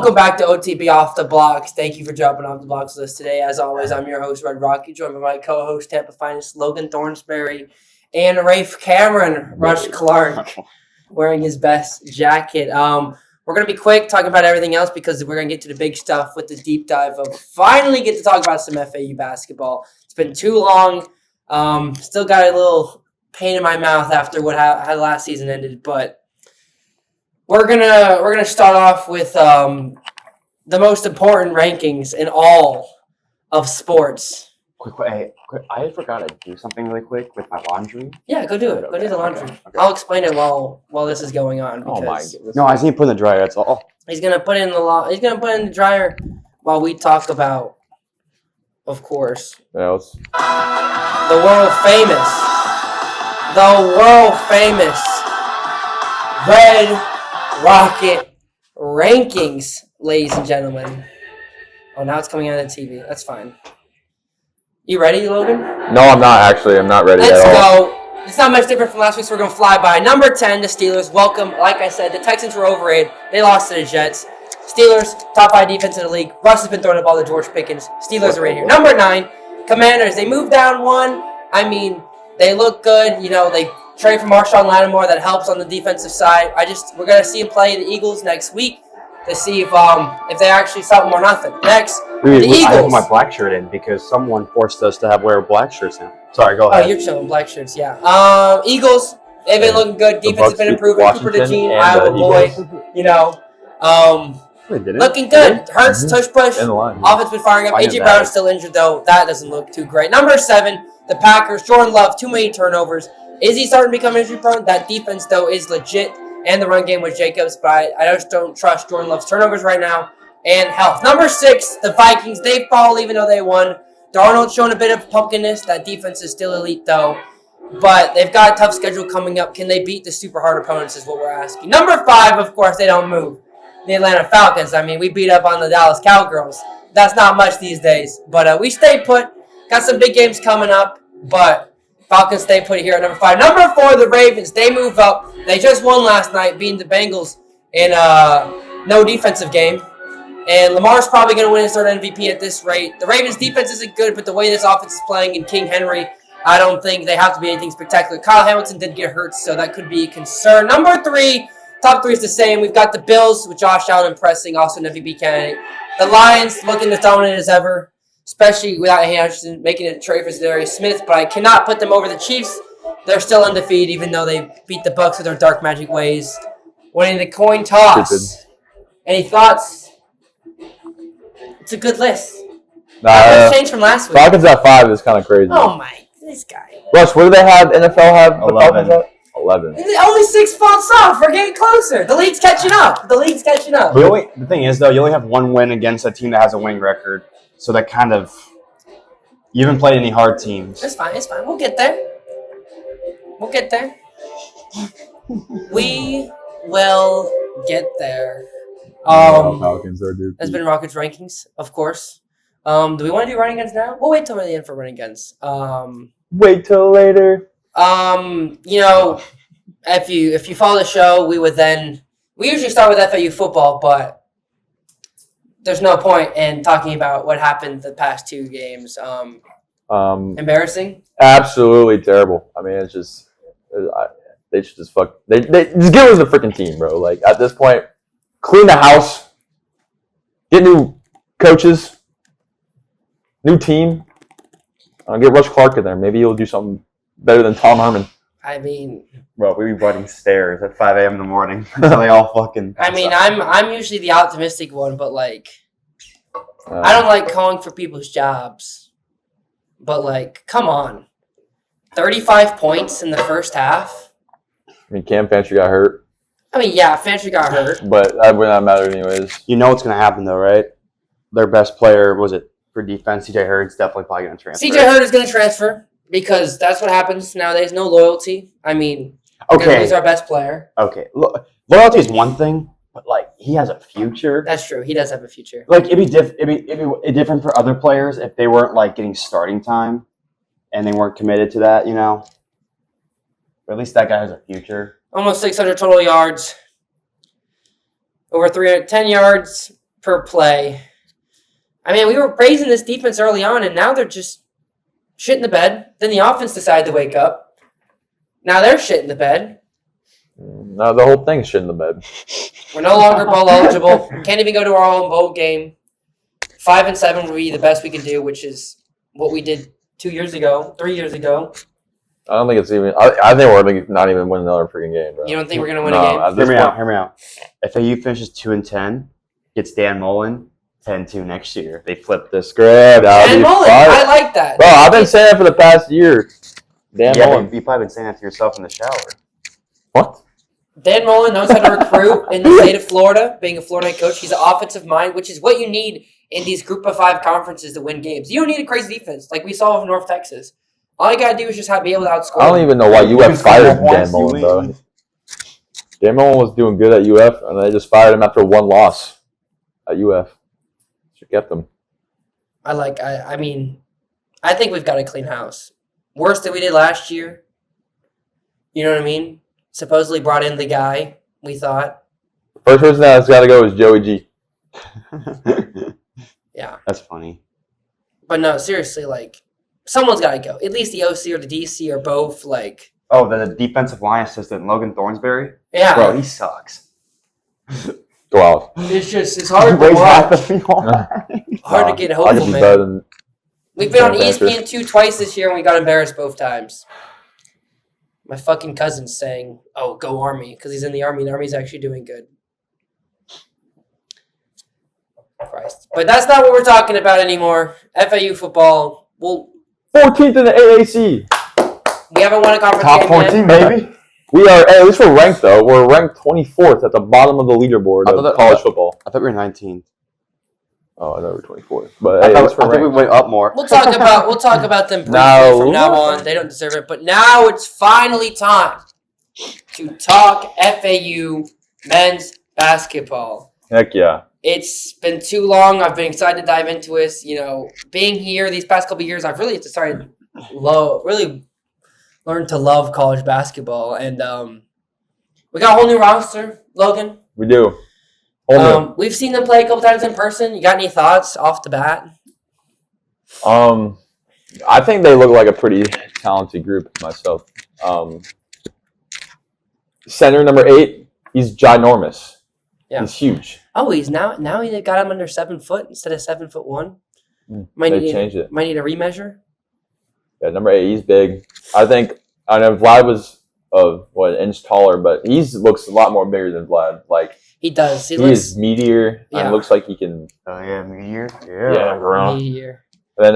Welcome back to OTB Off the Blocks. Thank you for jumping off the blocks with us today. As always, I'm your host, Red Rocky, joined by my co-host, Tampa Finest, Logan Thornsberry, and Rafe Cameron, Rush Clark, wearing his best jacket. We're going to be quick talking about everything else because we're going to get to the big stuff with the deep dive of finally get to talk about some FAU basketball. It's been too long. Still got a little pain in my mouth after how last season ended, but we're gonna start off with the most important rankings in all of sports. Quick! I forgot to do something really quick with my laundry. Yeah, go do it. Go do the laundry. Okay. I'll explain it while this is going on. Oh my goodness! No, I just need to put in the dryer. That's all. He's gonna put it in the dryer while we talk about, of course, the world famous Red Rocket rankings, ladies and gentlemen. Oh, now it's coming out of the TV. That's fine. You ready, Logan? No, I'm not actually. I'm not ready at all. Let's go. It's not much different from last week, so we're going to fly by. Number 10, the Steelers. Welcome. Like I said, the Texans were overrated. They lost to the Jets. Steelers, top 5 defense in the league. Russ has been throwing the ball to George Pickens. Steelers are right here. Number 9, Commanders. They moved down 1. I mean, they look good. You know, they trade for Marshawn Lattimore. That helps on the defensive side. We're going to see him play the Eagles next week to see if they actually something or nothing. Next, the Eagles. I have my black shirt in because someone forced us to wear black shirts now. Sorry, go ahead. Oh, you're showing black shirts, yeah. Eagles, they've been looking good. Defense has been improving. Cooper DeJean, Iowa boy, you know. Looking good. Hurts, tush push. Offense been firing up. A.J. Brown is still injured, though. That doesn't look too great. Number 7, the Packers. Jordan Love, too many turnovers. Is he starting to become injury prone? That defense, though, is legit. And the run game with Jacobs, but I just don't trust Jordan Love's turnovers right now. And health. Number 6, the Vikings. They fall even though they won. Darnold's showing a bit of pumpkinness. That defense is still elite, though. But they've got a tough schedule coming up. Can they beat the super hard opponents is what we're asking. Number 5, of course, they don't move. The Atlanta Falcons. I mean, we beat up on the Dallas Cowgirls. That's not much these days. But we stay put. Got some big games coming up. But Falcons stay put here at number 5. Number 4, the Ravens. They move up. They just won last night, beating the Bengals in a no defensive game. And Lamar's probably going to win his third MVP at this rate. The Ravens' defense isn't good, but the way this offense is playing in King Henry, I don't think they have to be anything spectacular. Kyle Hamilton did get hurt, so that could be a concern. Number 3, top 3 is the same. We've got the Bills with Josh Allen impressing, also an MVP candidate. The Lions looking as dominant as ever, especially without Anderson making a trade for Darius Smith, but I cannot put them over the Chiefs. They're still undefeated, even though they beat the Bucs with their dark magic ways. Winning the coin toss. Stupid. Any thoughts? It's a good list. It's changed from last week. Falcons at 5 is kind of crazy. Oh my, this guy. Russ, what do they have? NFL have 11. 11. Only 6 spots off. We're getting closer. The league's catching up. The thing is, though, you only have 1 win against a team that has a winning record. So that kind of, you haven't played any hard teams. It's fine. We'll get there. We will get there. Falcons are due. Has been Rockets rankings, of course. Do we want to do running guns now? We'll wait till the end for running guns. Wait till later. You know, if you follow the show, we usually start with FAU football, but there's no point in talking about what happened the past 2 games. Embarrassing? Absolutely terrible. I mean, it's just they should just fuck. They just give us a freaking team, bro. Like at this point, clean the house, get new coaches, new team. Get Rush Clark in there. Maybe he'll do something better than Tom Herman. I mean, bro, we be running stairs at 5 a.m. in the morning until they all fucking. I mean, I'm usually the optimistic one, but like, I don't like calling for people's jobs, but like, come on, 35 points in the first half. I mean, Cam Fancher got hurt. I mean, yeah, Fancher got hurt, but that would not matter anyways. You know what's gonna happen though, right? Their best player for defense. C.J. Hurd's definitely probably gonna transfer. C.J. Hurd is gonna transfer. Because that's what happens nowadays. No loyalty. I mean, he's our best player. Okay. Loyalty is one thing, but like he has a future. That's true. He does have a future. Like it'd be different for other players if they weren't like getting starting time and they weren't committed to that, you know. But at least that guy has a future. Almost 600 total yards. Over 310 yards. per play. I mean, we were praising this defense early on, and now they're just shit in the bed. Then the offense decided to wake up. Now they're shit in the bed. No, the whole thing's shit in the bed. We're no longer bowl eligible. Can't even go to our own bowl game. 5-7 would be the best we could do, which is what we did 3 years ago. I don't think it's even. I think we're not even winning another freaking game, bro. You don't think we're gonna win a game? Hear me out. FAU finishes 2-10, gets Dan Mullen 10-2 next year. They flip the script. Dan Mullen, I like that. Bro, I've been saying that for the past year. Dan Mullen. You've probably been saying that to yourself in the shower. What? Dan Mullen knows how to recruit in the state of Florida, being a Florida head coach. He's an offensive mind, which is what you need in these group of 5 conferences to win games. You don't need a crazy defense like we saw with North Texas. All you got to do is just be able to outscore. I don't even know why UF fired Dan Mullen, bro. Dan Mullen was doing good at UF, and they just fired him after 1 loss at UF. Should get them. I mean, I think we've got a clean house. Worse than we did last year. You know what I mean? Supposedly brought in the guy, we thought. First person that's got to go is Joey G. Yeah. That's funny. But no, seriously, someone's got to go. At least the OC or the DC or both, Oh, the defensive line assistant, Logan Thornsberry? Yeah. Bro, he sucks. Go out. It's hard to watch. Hard to get hopeful, man. We've been on ESPN2 twice this year, and we got embarrassed both times. My fucking cousin's saying, "Oh, go Army," because he's in the Army, and the Army's actually doing good. Christ. But that's not what we're talking about anymore. FAU football. 14th in the AAC. We haven't won a conference Top game 14, yet. maybe. We are, at least we're ranked, though. We're ranked 24th at the bottom of the leaderboard of college football. I thought we were 19th. Oh, I thought we were 24th. But I think we went up more. We'll talk about them briefly from now on. They don't deserve it. But now it's finally time to talk FAU men's basketball. Heck yeah. It's been too long. I've been excited to dive into this. Being here these past couple of years, I've really started really learned to love college basketball. And we got a whole new roster, Logan. We do. We've seen them play a couple times in person. You got any thoughts off the bat? I think they look like a pretty talented group myself. Center number 8, he's ginormous. Yeah. He's huge. Oh, he's now he got him under 7 foot instead of 7'1". They changed it. Might need a remeasure. Yeah, number 8, he's big. I know Vlad was an inch taller, but he looks a lot more bigger than Vlad. He does. He is meatier and looks like he can. Oh yeah, meatier. Yeah, around. Meatier. Then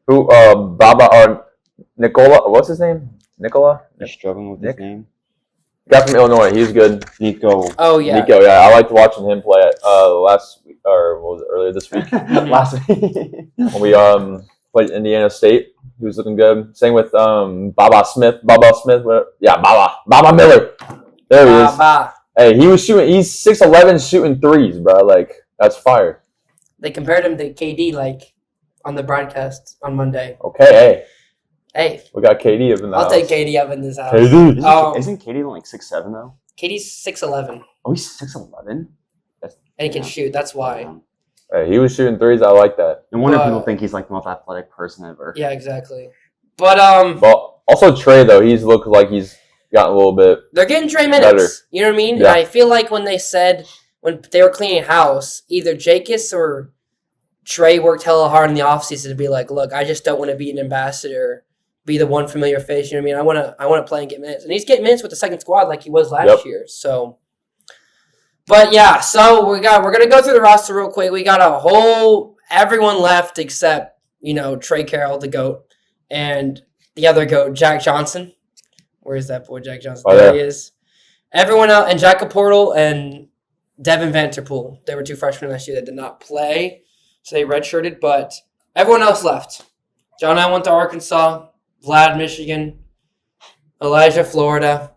Baba or Nicola? What's his name? Nicola. You're struggling with his name. Guy from Illinois. He's good. Nico. Oh yeah. Nico. Yeah, I liked watching him play last week, or what was it, earlier this week? Last week. When we played Indiana State. He was looking good. Same with Baba Smith. Baba Miller. There he is. Hey, he was shooting. He's 6'11", shooting threes, bro. That's fire. They compared him to KD on the broadcast on Monday. Okay, hey. We got KD up in the house. I'll take KD up in this house. KD. Isn't KD only 6'7" though? KD's 6'11". Oh, he's 6'11". And he can shoot. That's why. Hey, he was shooting threes. I like that. No wonder people think he's the most athletic person ever. Yeah, exactly. But Well, also Trey though. He's looked like he's gotten a little bit. They're getting Trey minutes. Better. You know what I mean? Yeah. And I feel like when they were cleaning house, either Jakus or Trey worked hella hard in the offseason to be like, look, I just don't want to be an ambassador, be the one familiar face. You know what I mean? I want to play and get minutes. And he's getting minutes with the second squad like he was last year. So, but yeah, so we're gonna go through the roster real quick. We got everyone left except Trey Carroll, the GOAT, and the other GOAT, Jack Johnson. Where is that boy, Jack Johnson? There he is. Everyone else, and Jack Portal and Devin Vanterpool. They were 2 freshmen last year that did not play, so they redshirted, but everyone else left. John I went to Arkansas, Vlad, Michigan, Elijah, Florida.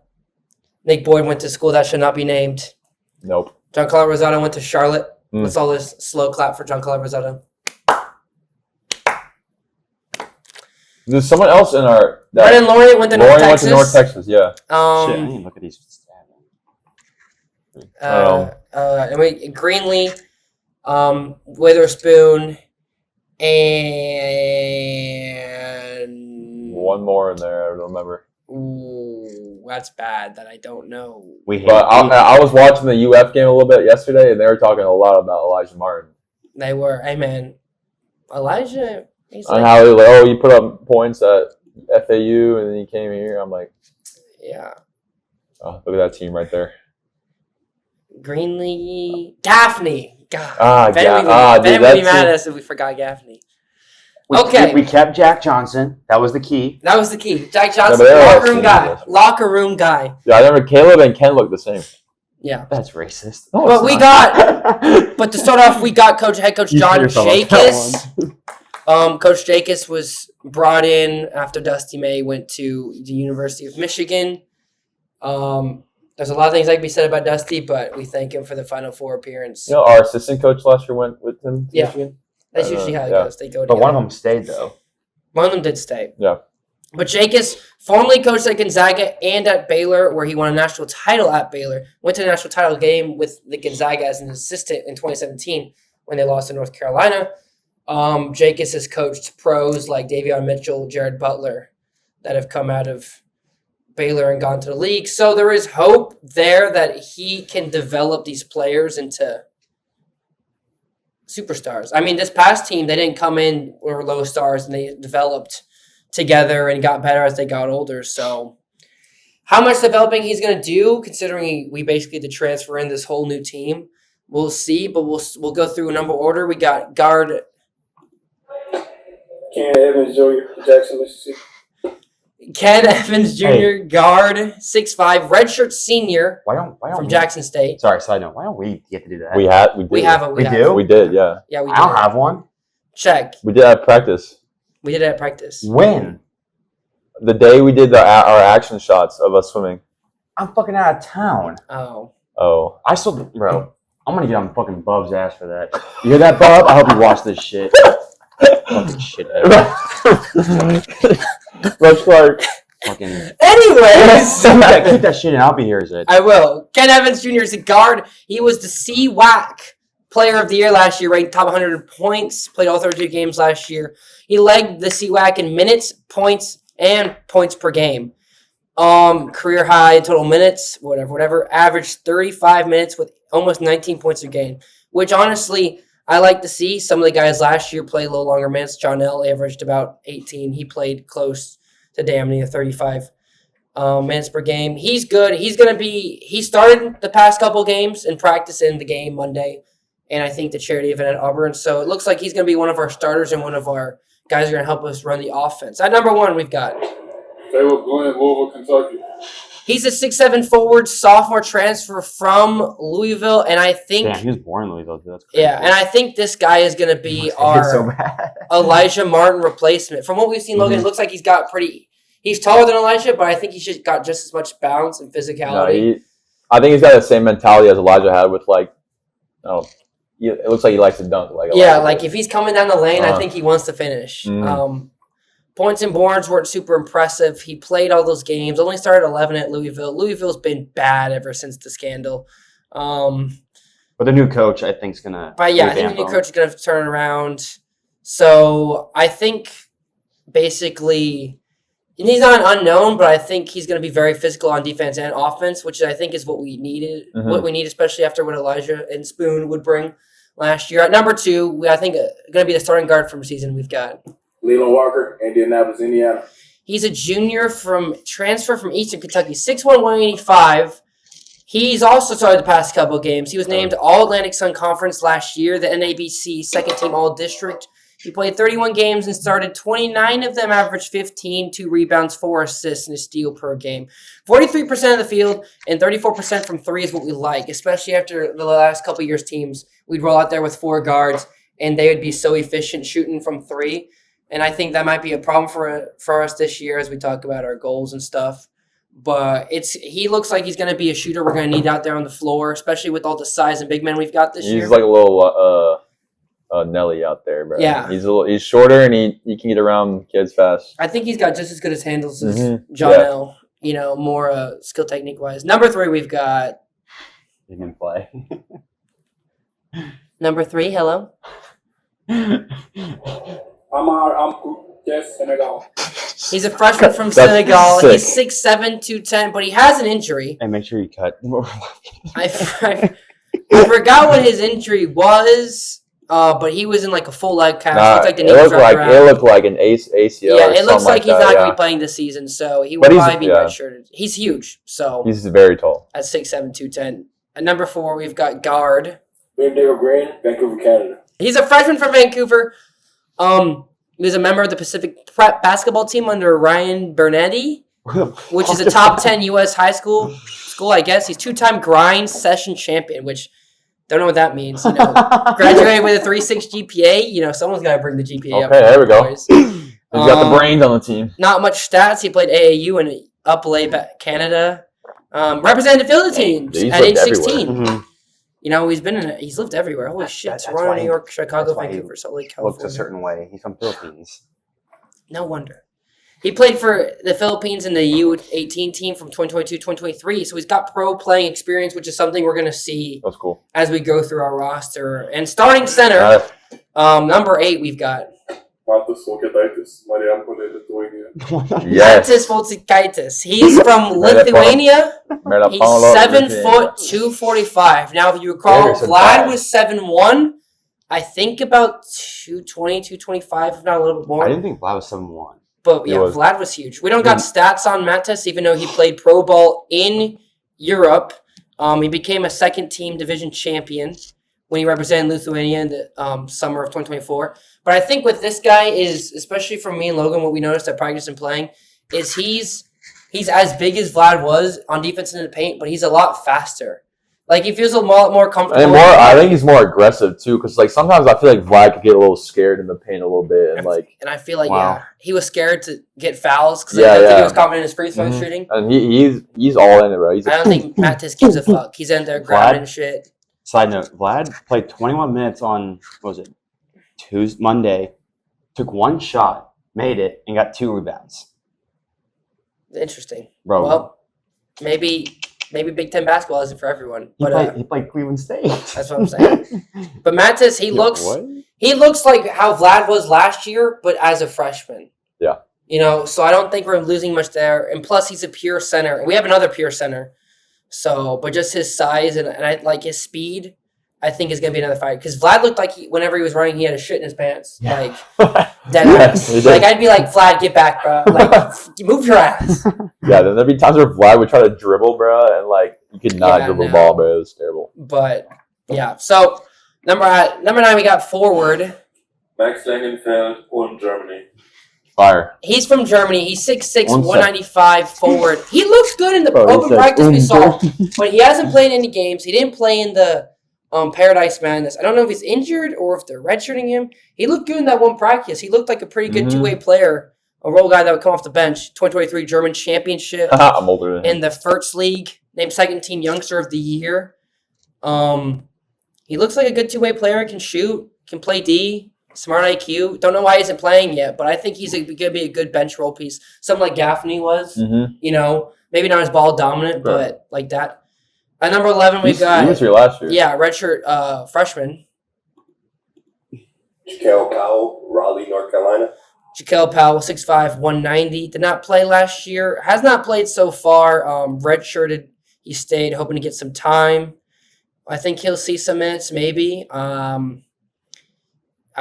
Nick Boyd went to school that should not be named. Nope. Giancarlo Rosado went to Charlotte. What's all this slow clap for Giancarlo Rosado? There's someone else in our... Brennan Laurie went to North Texas. North Texas, yeah. Shit, I didn't look at these stats. And we Greenlee, Witherspoon, and one more in there. I don't remember. Ooh, that's bad that I don't know. I was watching the UF game a little bit yesterday, and they were talking a lot about Elijah Martin. They were. Hey, man. Elijah. And how he was like, you put up points at FAU, and then he came here. I'm like, yeah. Oh, look at that team right there. Greenlee. Gaffney. God. Ben would be mad at us if we forgot Gaffney. We kept Jack Johnson. That was the key. Jack Johnson, locker room guy. Yeah, I remember Caleb and Ken looked the same. Yeah. That's racist. No, but to start off, we got Head Coach John Jakus. Coach Jakus was brought in after Dusty May went to the University of Michigan. There's a lot of things that can be said about Dusty, but we thank him for the Final Four appearance. Our assistant coach last year went with him to Michigan. That's usually how it goes. They go together. But one of them stayed, though. One of them did stay. Yeah. But Jakus formerly coached at Gonzaga and at Baylor, where he won a national title at Baylor. Went to the national title game with the Gonzaga as an assistant in 2017 when they lost to North Carolina. Jakus has coached pros like Davion Mitchell, Jared Butler, that have come out of Baylor and gone to the league. So there is hope there that he can develop these players into superstars. I mean, this past team, they didn't come in or low stars, and they developed together and got better as they got older. So how much developing he's going to do, considering we basically had to transfer in this whole new team, we'll see. But we'll go through a number order. We got guard Ken Evans Jr., Jackson, Mississippi. Ken Evans Jr., guard, 6'5", redshirt senior from Jackson State. Sorry, side note. Why don't we get to do that? We do? We did, yeah. Yeah, we did. I don't have one. Check. We did at practice. We did it at practice. When? The day we did our action shots of us swimming. I'm fucking out of town. Oh. I still, bro. I'm gonna get on fucking Bub's ass for that. You hear that, Bub? I hope you watch this shit. Fucking shit. Rush Clark. Fucking. Anyways, keep that shit in. I'll be here, Zed. I will. Ken Evans Jr. is a guard. He was the CWAC Player of the Year last year, ranked top 100 points. Played all 32 games last year. He led the CWAC in minutes, points, and points per game. Career high total minutes, whatever. Averaged 35 minutes with almost 19 points a game, which honestly I like to see. Some of the guys last year played a little longer minutes. John L. averaged about 18. He played close to damn near 35 minutes per game. He's good. He started the past couple games and practice in the game Monday, and I think the charity event at Auburn. So it looks like he's going to be one of our starters and one of our guys who are going to help us run the offense. At number 1, we've got Caleb Glenn, Louisville, Kentucky. He's a 6'7" forward, sophomore transfer from Louisville, and I think... Yeah, he was born in Louisville, too. That's crazy. Yeah, and I think this guy is going to be our Elijah Martin replacement. From what we've seen, Logan, it looks like he's got pretty... He's taller than Elijah, but I think he's just got just as much bounce and physicality. I think he's got the same mentality as Elijah had with, it looks like he likes to dunk. If he's coming down the lane, I think he wants to finish. Points and boards weren't super impressive. He played all those games. Only started 11 at Louisville. Louisville's been bad ever since the scandal. But the new coach, I think, is going to... But yeah, I think the new coach is going to turn around. So I think basically... And he's not an unknown, but I think he's going to be very physical on defense and offense, which I think is what we needed. What we need, especially after what Elijah and Spoon would bring last year. At number 2, I think going to be the starting guard from season we've got Leland Walker, Indianapolis, Indiana. He's a junior transfer from Eastern Kentucky, 6'1", 185. He's also started the past couple of games. He was named All-Atlantic Sun Conference last year, the NABC second-team All-District. He played 31 games and started 29 of them, averaged 15, 2 rebounds, 4 assists, and a steal per game. 43% of the field and 34% from 3 is what we like, especially after the last couple of years' teams. We'd roll out there with 4 guards, and they would be so efficient shooting from 3. And I think that might be a problem for us this year as we talk about our goals and stuff. But he looks like he's going to be a shooter we're going to need out there on the floor, especially with all the size and big men we've got this year. He's like a little Nelly out there, bro. Yeah. He's shorter and he can get around kids fast. I think he's got just as good as handles as John L. More skill technique wise. Number 3, we've got Didn't play. Number 3, hello. Yes, Senegal. He's a freshman from Senegal. Sick. He's 6'7", 210, but he has an injury. And make sure you cut. I forgot what his injury was, but he was in like a full leg cast. It looked like an ACL. Yeah, it looks like he's not going to be playing this season, so he will probably be redshirted. He's huge, so he's very tall. At 6'7", 210. At number 4, we've got guard. Green, Vancouver, Canada. He's a freshman from Vancouver. He was a member of the Pacific Prep basketball team under Ryan Bernetti, which is a top 10 U.S. high school, I guess. He's 2-time grind session champion, which don't know what that means. Graduated with a 3.6 GPA. Someone's got to bring the GPA up. Okay, there we go. He's got the brains on the team. Not much stats. He played AAU and Up-A Canada. Represented the Philippines at age 16. Mm-hmm. He's lived everywhere. Holy shit. Toronto, New York, Chicago, Vancouver, Salt Lake, California. Looks a certain way. He's from Philippines. No wonder. He played for the Philippines in the U18 team from 2022-2023, so he's got pro playing experience, which is something we're going to see. That's cool. As we go through our roster. And starting center, number 8, we've got Matas Volketaitis, Mariam Lithuania. Matas Volketaitis. He's from Lithuania. He's 7 foot 245. Now, if you recall, Vlad was 7'1". I think about 220, 225, if not a little bit more. I didn't think Vlad was 7'1". But yeah, Vlad was huge. We don't got stats on Matas, even though he played pro ball in Europe. He became a second-team division champion when he represented Lithuania in the summer of 2024. But I think with this guy is, especially from me and Logan, what we noticed at practice and playing, is he's as big as Vlad was on defense in the paint, but he's a lot faster. Like, he feels a lot more comfortable. And I think he's more aggressive, too, because, sometimes I feel like Vlad could get a little scared in the paint a little bit. And I feel like, he was scared to get fouls because I don't think he was confident in his free throw shooting. And he's all in it, bro. I don't think Matas gives a fuck. He's in there grabbing shit. Side note, Vlad played 21 minutes on, Monday, took one shot, made it, and got 2 rebounds. Interesting. Bro. Well, maybe Big Ten basketball isn't for everyone. But he played Cleveland State. That's what I'm saying. But Matas, he looks like how Vlad was last year, but as a freshman. Yeah. So I don't think we're losing much there. And plus, he's a pure center. We have another pure center. So, but just his size and I like his speed, I think is going to be another fight. Because Vlad looked like whenever he was running, he had a shit in his pants. Yeah. Dead ass. I'd be like, Vlad, get back, bro. Move your ass. Yeah, there'd be times where Vlad would try to dribble, bro, and you could not dribble the ball, bro. It was terrible. But yeah, so number 9, we got forward. Max Langenfeld, Ulm, Germany. Fire. He's from Germany. He's 6'6", 195 forward. He looks good in the open practice we saw, but he hasn't played any games. He didn't play in the Paradise Madness. I don't know if he's injured or if they're redshirting him. He looked good in that one practice. He looked like a pretty good two-way player, a role guy that would come off the bench. 2023 German Championship. I'm older than him. In the First League, named second-team Youngster of the Year. He looks like a good two-way player. Can shoot, can play D. Smart IQ. Don't know why he isn't playing yet, but I think he's going to be a good bench role piece. Something like Gaffney was. Maybe not as ball dominant, but like that. At number 11, we've got... He was here last year. Yeah, redshirt freshman. Jaquel Powell, Raleigh, North Carolina. Jaquel Powell, 6'5", 190. Did not play last year. Has not played so far. Redshirted. He stayed, hoping to get some time. I think he'll see some minutes, maybe. I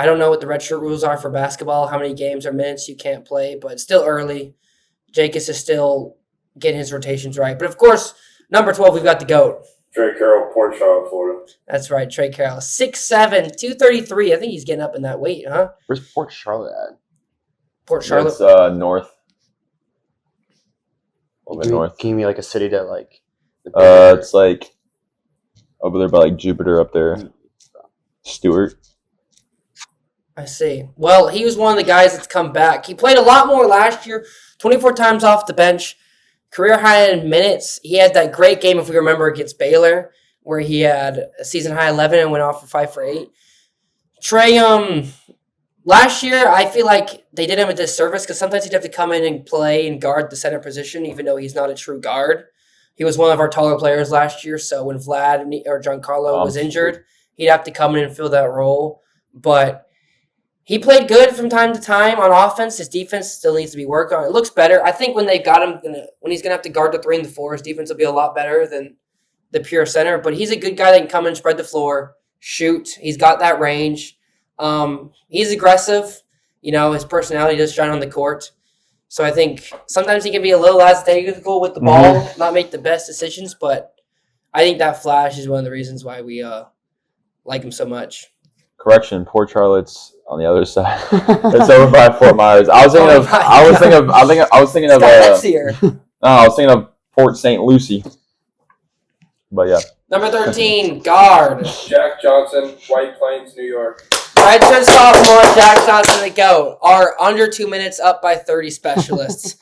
don't know what the redshirt rules are for basketball, how many games or minutes you can't play, but it's still early. Jakus is still getting his rotations right. But, of course, number 12, we've got the GOAT. Trey Carroll, Port Charlotte, Florida. That's right, Trey Carroll. 6'7", 233. I think he's getting up in that weight, huh? Where's Port Charlotte at? Port Charlotte? It's north. A little bit north. Can you give me a city that it's over there by Jupiter up there. Stewart. I see. Well, he was one of the guys that's come back. He played a lot more last year, 24 times off the bench, career high in minutes. He had that great game, if we remember, against Baylor, where he had a season high 11 and went off for 5 for 8. Trey, last year, I feel like they did him a disservice because sometimes he'd have to come in and play and guard the center position, even though he's not a true guard. He was one of our taller players last year, so when Vlad or Giancarlo was injured, he'd have to come in and fill that role. But he played good from time to time on offense. His defense still needs to be worked on. It looks better. I think when they got him, when he's going to have to guard the 3 and the 4, his defense will be a lot better than the pure center. But he's a good guy that can come in, spread the floor, shoot. He's got that range. He's aggressive. His personality does shine on the court. So I think sometimes he can be a little lackadaisical with the ball, not make the best decisions. But I think that flash is one of the reasons why we like him so much. Correction, Port Charlotte's on the other side. It's over by Fort Myers. I was thinking of Port St. Lucie. But yeah. Number 13, guard. Jack Johnson, White Plains, New York. Redshirt sophomore Jack Johnson, the GOAT. Our under 2 minutes up by 30 specialists.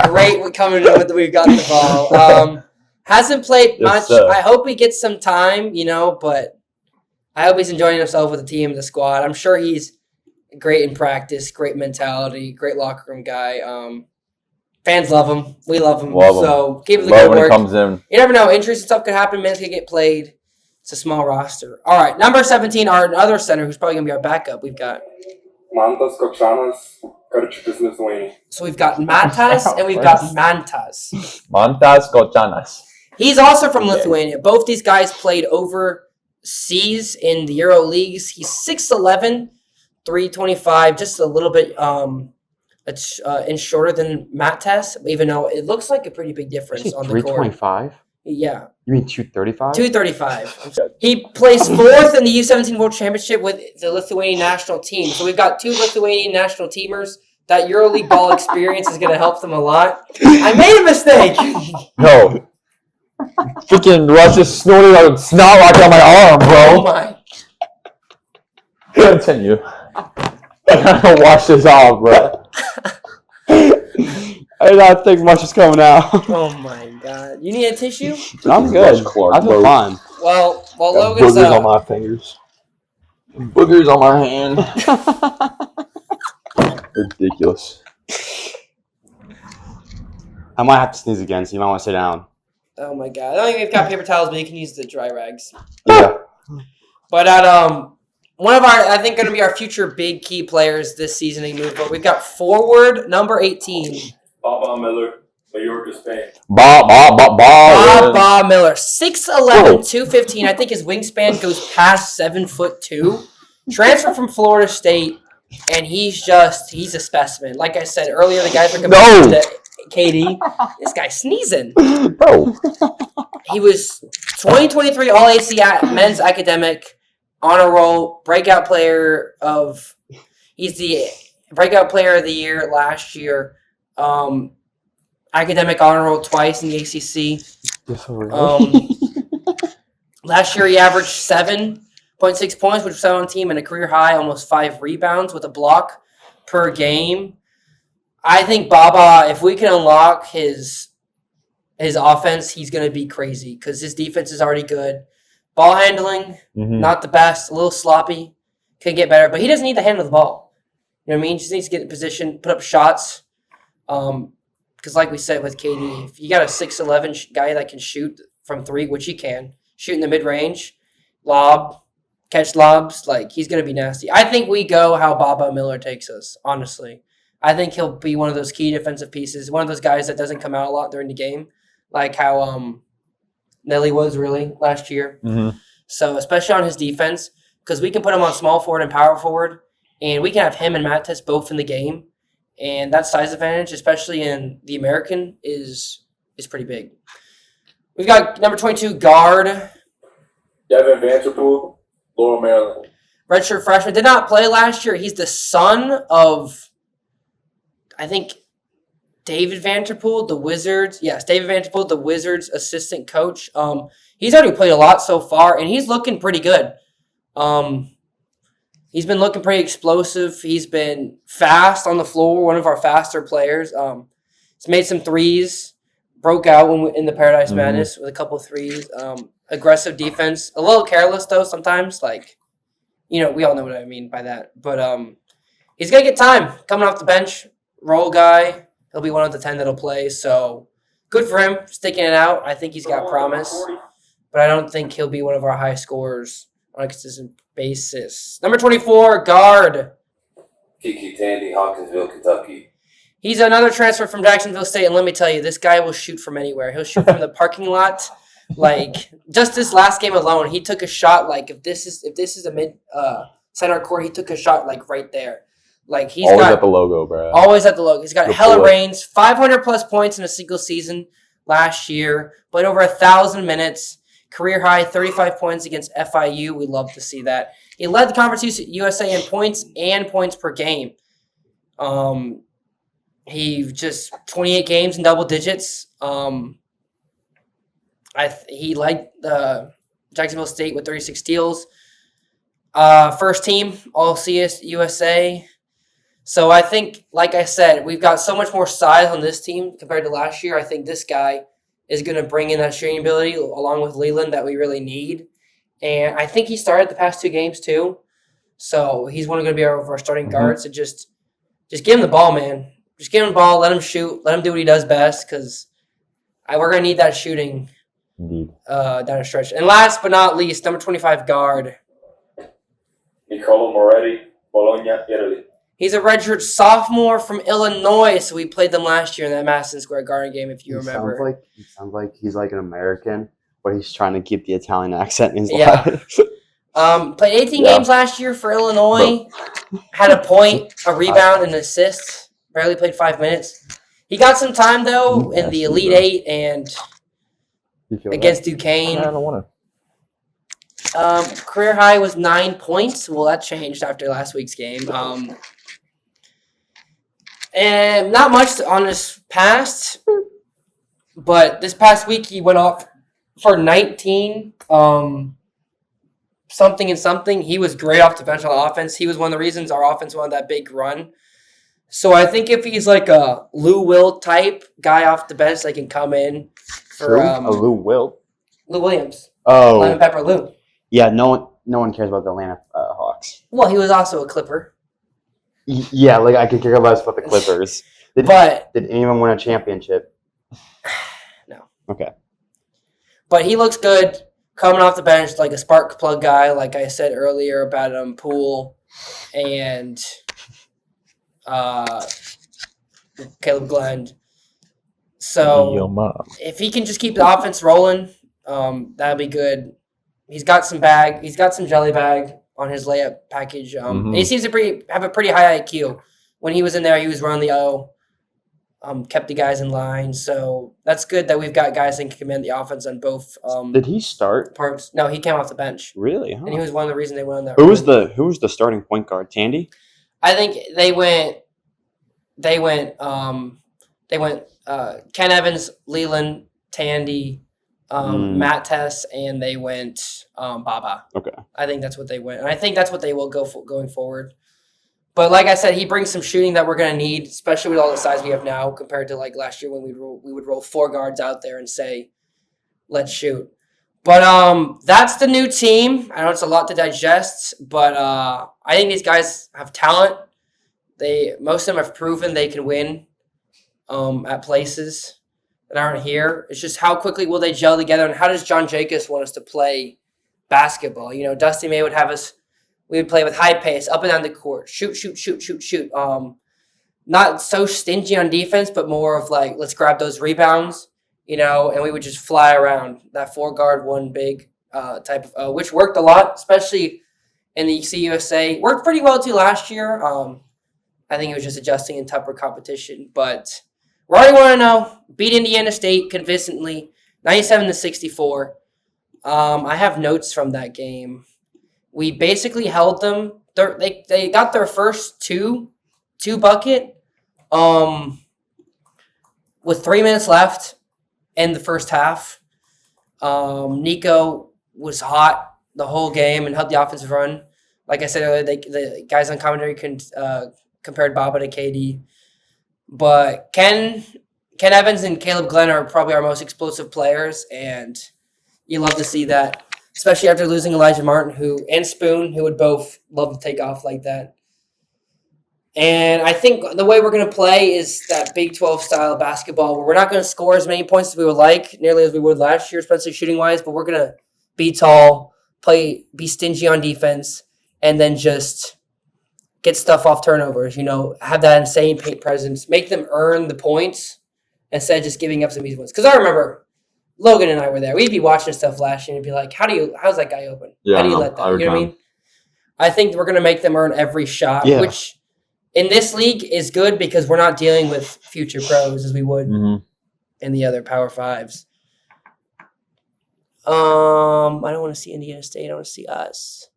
Great coming in with we've got the ball. Hasn't played much. I hope he gets some time, but I hope he's enjoying himself with the team, the squad. I'm sure he's great in practice, great mentality, great locker room guy. Fans love him. We love him. So keep it the good work. When he comes in. You never know. Injuries and stuff could happen. Minutes could get played. It's a small roster. All right, number 17, our other center, who's probably going to be our backup. We've got Mantas Kochanas, Lithuania. So we've got Matas and we've got Mantas. Mantas Kochanas. He's also from Lithuania. Both these guys played overseas in the Euro leagues. He's 6'11", 325, just a little bit inch shorter than Matas, even though it looks like a pretty big difference on the court. 325? Yeah. You mean 235? 235. He placed 4th in the U17 World Championship with the Lithuanian national team. So we've got 2 Lithuanian national teamers. That EuroLeague ball experience is going to help them a lot. I made a mistake. No. Freaking Russ just snorted a snot rocket on my arm, bro. Oh, my. Continue. I gotta wash this off, bro. I did not think much is coming out. Oh, my God. You need a tissue? I'm good. I feel fine. Well, Logan's... Boogers on my fingers. Boogers on my hand. Ridiculous. I might have to sneeze again, so you might want to sit down. Oh, my God. I don't think we've got paper towels, but you can use the dry rags. Yeah. But at one of our, I think, going to be our future big key players this season. But we've got forward number 18. Baba Miller, Mallorca, Spain. Baba Miller, 6'11", 215. I think his wingspan goes past 7'2". Transferred from Florida State, and he's a specimen. Like I said earlier, the guys were comparing to KD. This guy's sneezing. Bro. He was 2023 All-AC Men's Academic Honor Roll Breakout Player of. He's the Breakout Player of the Year last year. Academic Honor Roll twice in the ACC. Last year he averaged 7.6 points, which was on team, and a career high, almost 5 rebounds with a block per game. I think Baba, if we can unlock his offense, he's going to be crazy because his defense is already good. Ball handling, not the best, a little sloppy, could get better, but he doesn't need to handle the ball. You know what I mean? He just needs to get in position, put up shots. Because like we said with KD, if you got a 6'11" guy that can shoot from 3, which he can, shoot in the mid-range, catch lobs, he's going to be nasty. I think we go how Baba Miller takes us, honestly. I think he'll be one of those key defensive pieces, one of those guys that doesn't come out a lot during the game, like how Nelly was really last year. Mm-hmm. So especially on his defense, because we can put him on small forward and power forward, and we can have him and Mattes both in the game. And that size advantage, especially in the American, is pretty big. We've got number 22, guard. Devin Vanderpool, Laurel, Maryland. Redshirt freshman. Did not play last year. He's the son of, I think, David Vanderpool, the Wizards. Yes, David Vanderpool, the Wizards assistant coach. He's already played a lot so far, and he's looking pretty good. He's been looking pretty explosive. He's been fast on the floor, one of our faster players. He's made some threes, broke out in the Paradise Madness with a couple threes. Aggressive defense. A little careless, though, sometimes. We all know what I mean by that. But he's going to get time coming off the bench. Role guy. He'll be one of the 10 that'll play. So good for him sticking it out. I think he's got promise, but I don't think he'll be one of our high scorers on a consistent basis. Number 24, guard. Kiki Tandy, Hawkinsville, Kentucky. He's another transfer from Jacksonville State, and let me tell you, this guy will shoot from anywhere. He'll shoot from the parking lot. Like, just this last game alone, he took a shot. Like, if this is a mid center court, he took a shot like right there. Like he's always at the logo, bro. Always at the logo. He's got hella range. 500 plus points in a single season last year. Played over 1,000 minutes. Career high 35 points against FIU. We love to see that. He led the Conference USA in points and points per game. He just 28 games in double digits. He led Jacksonville State with 36 steals. First team All CS USA. So I think, like I said, we've got so much more size on this team compared to last year. I think this guy is going to bring in that shooting ability along with Leland that we really need. And I think he started the past 2 games too. So he's one going to be our starting guard. So just give him the ball, man. Just give him the ball. Let him shoot. Let him do what he does best because we're going to need that shooting down the stretch. And last but not least, number 25 guard. Nicola Moretti, Bologna, Italy. He's a redshirt sophomore from Illinois, so we played them last year in that Madison Square Garden game, if you remember. He sounds like he's like an American, but he's trying to keep the Italian accent in his life. Played 18 games last year for Illinois. Had a point, a rebound, and an assist. Barely played 5 minutes. He got some time, though, in the Elite Eight and against Duquesne. I don't want to. Career high was 9 points. Well, that changed after last week's game. And not much on his past, but this past week he went off for 19 something and something. He was great off the bench on offense. He was one of the reasons our offense won that big run. So I think if he's like a Lou Will type guy off the bench, they can come in for a Lou Will. Lou Williams. Oh, Lemon Pepper Lou. Yeah, no one cares about the Atlanta Hawks. Well, he was also a Clipper. Yeah, like I can care less about the Clippers. Did anyone win a championship? No. Okay. But he looks good coming off the bench, like a spark plug guy, like I said earlier about Poole and Caleb Glenn. So if he can just keep the offense rolling, that'll be good. He's got some jelly bag on his layup package. He seems to have a pretty high IQ. When he was in there, he was running the O, kept the guys in line. So that's good that we've got guys that can command the offense on both. Did he start? Parts? No, he came off the bench. Really? Huh. And he was one of the reasons they went on that. Who was the starting point guard? Tandy? I think they went Ken Evans, Leland, Tandy, Matt Tess, and they went Baba. Okay. I think that's what they went. And I think that's what they will go for going forward. But like I said, he brings some shooting that we're going to need, especially with all the size we have now compared to like last year when we would roll 4 guards out there and say, let's shoot. But that's the new team. I know it's a lot to digest, but I think these guys have talent. Most of them have proven they can win at places that aren't here. It's just how quickly will they gel together, and how does John Jakus want us to play basketball? You know, Dusty May would have us. We would play with high pace, up and down the court, shoot. Not so stingy on defense, but more of like, let's grab those rebounds, you know, and we would just fly around that 4 guard, 1 big type of O, which worked a lot, especially in the CUSA. Worked pretty well too last year. I think it was just adjusting in tougher competition, but we already want to know. Beat Indiana State convincingly, 97-64. I have notes from that game. We basically held them. They got their first two bucket with 3 minutes left in the first half. Nico was hot the whole game and held the offensive run. Like I said earlier, the guys on commentary compared Baba to KD. But Ken Evans and Caleb Glenn are probably our most explosive players, and you love to see that. Especially after losing Elijah Martin and Spoon, who would both love to take off like that. And I think the way we're going to play is that Big 12 style of basketball where we're not going to score as many points as we would like, nearly as we would last year, especially shooting-wise, but we're going to be tall, be stingy on defense, and then just get stuff off turnovers, have that insane paint presence, make them earn the points instead of just giving up some easy ones. Because I remember Logan and I were there. We'd be watching stuff last year and be like, how's that guy open? Yeah, How do you let that? You know what I mean? I think we're going to make them earn every shot, which – in this league is good because we're not dealing with future pros as we would in the other Power Fives. I don't want to see Indiana State. I want to see us.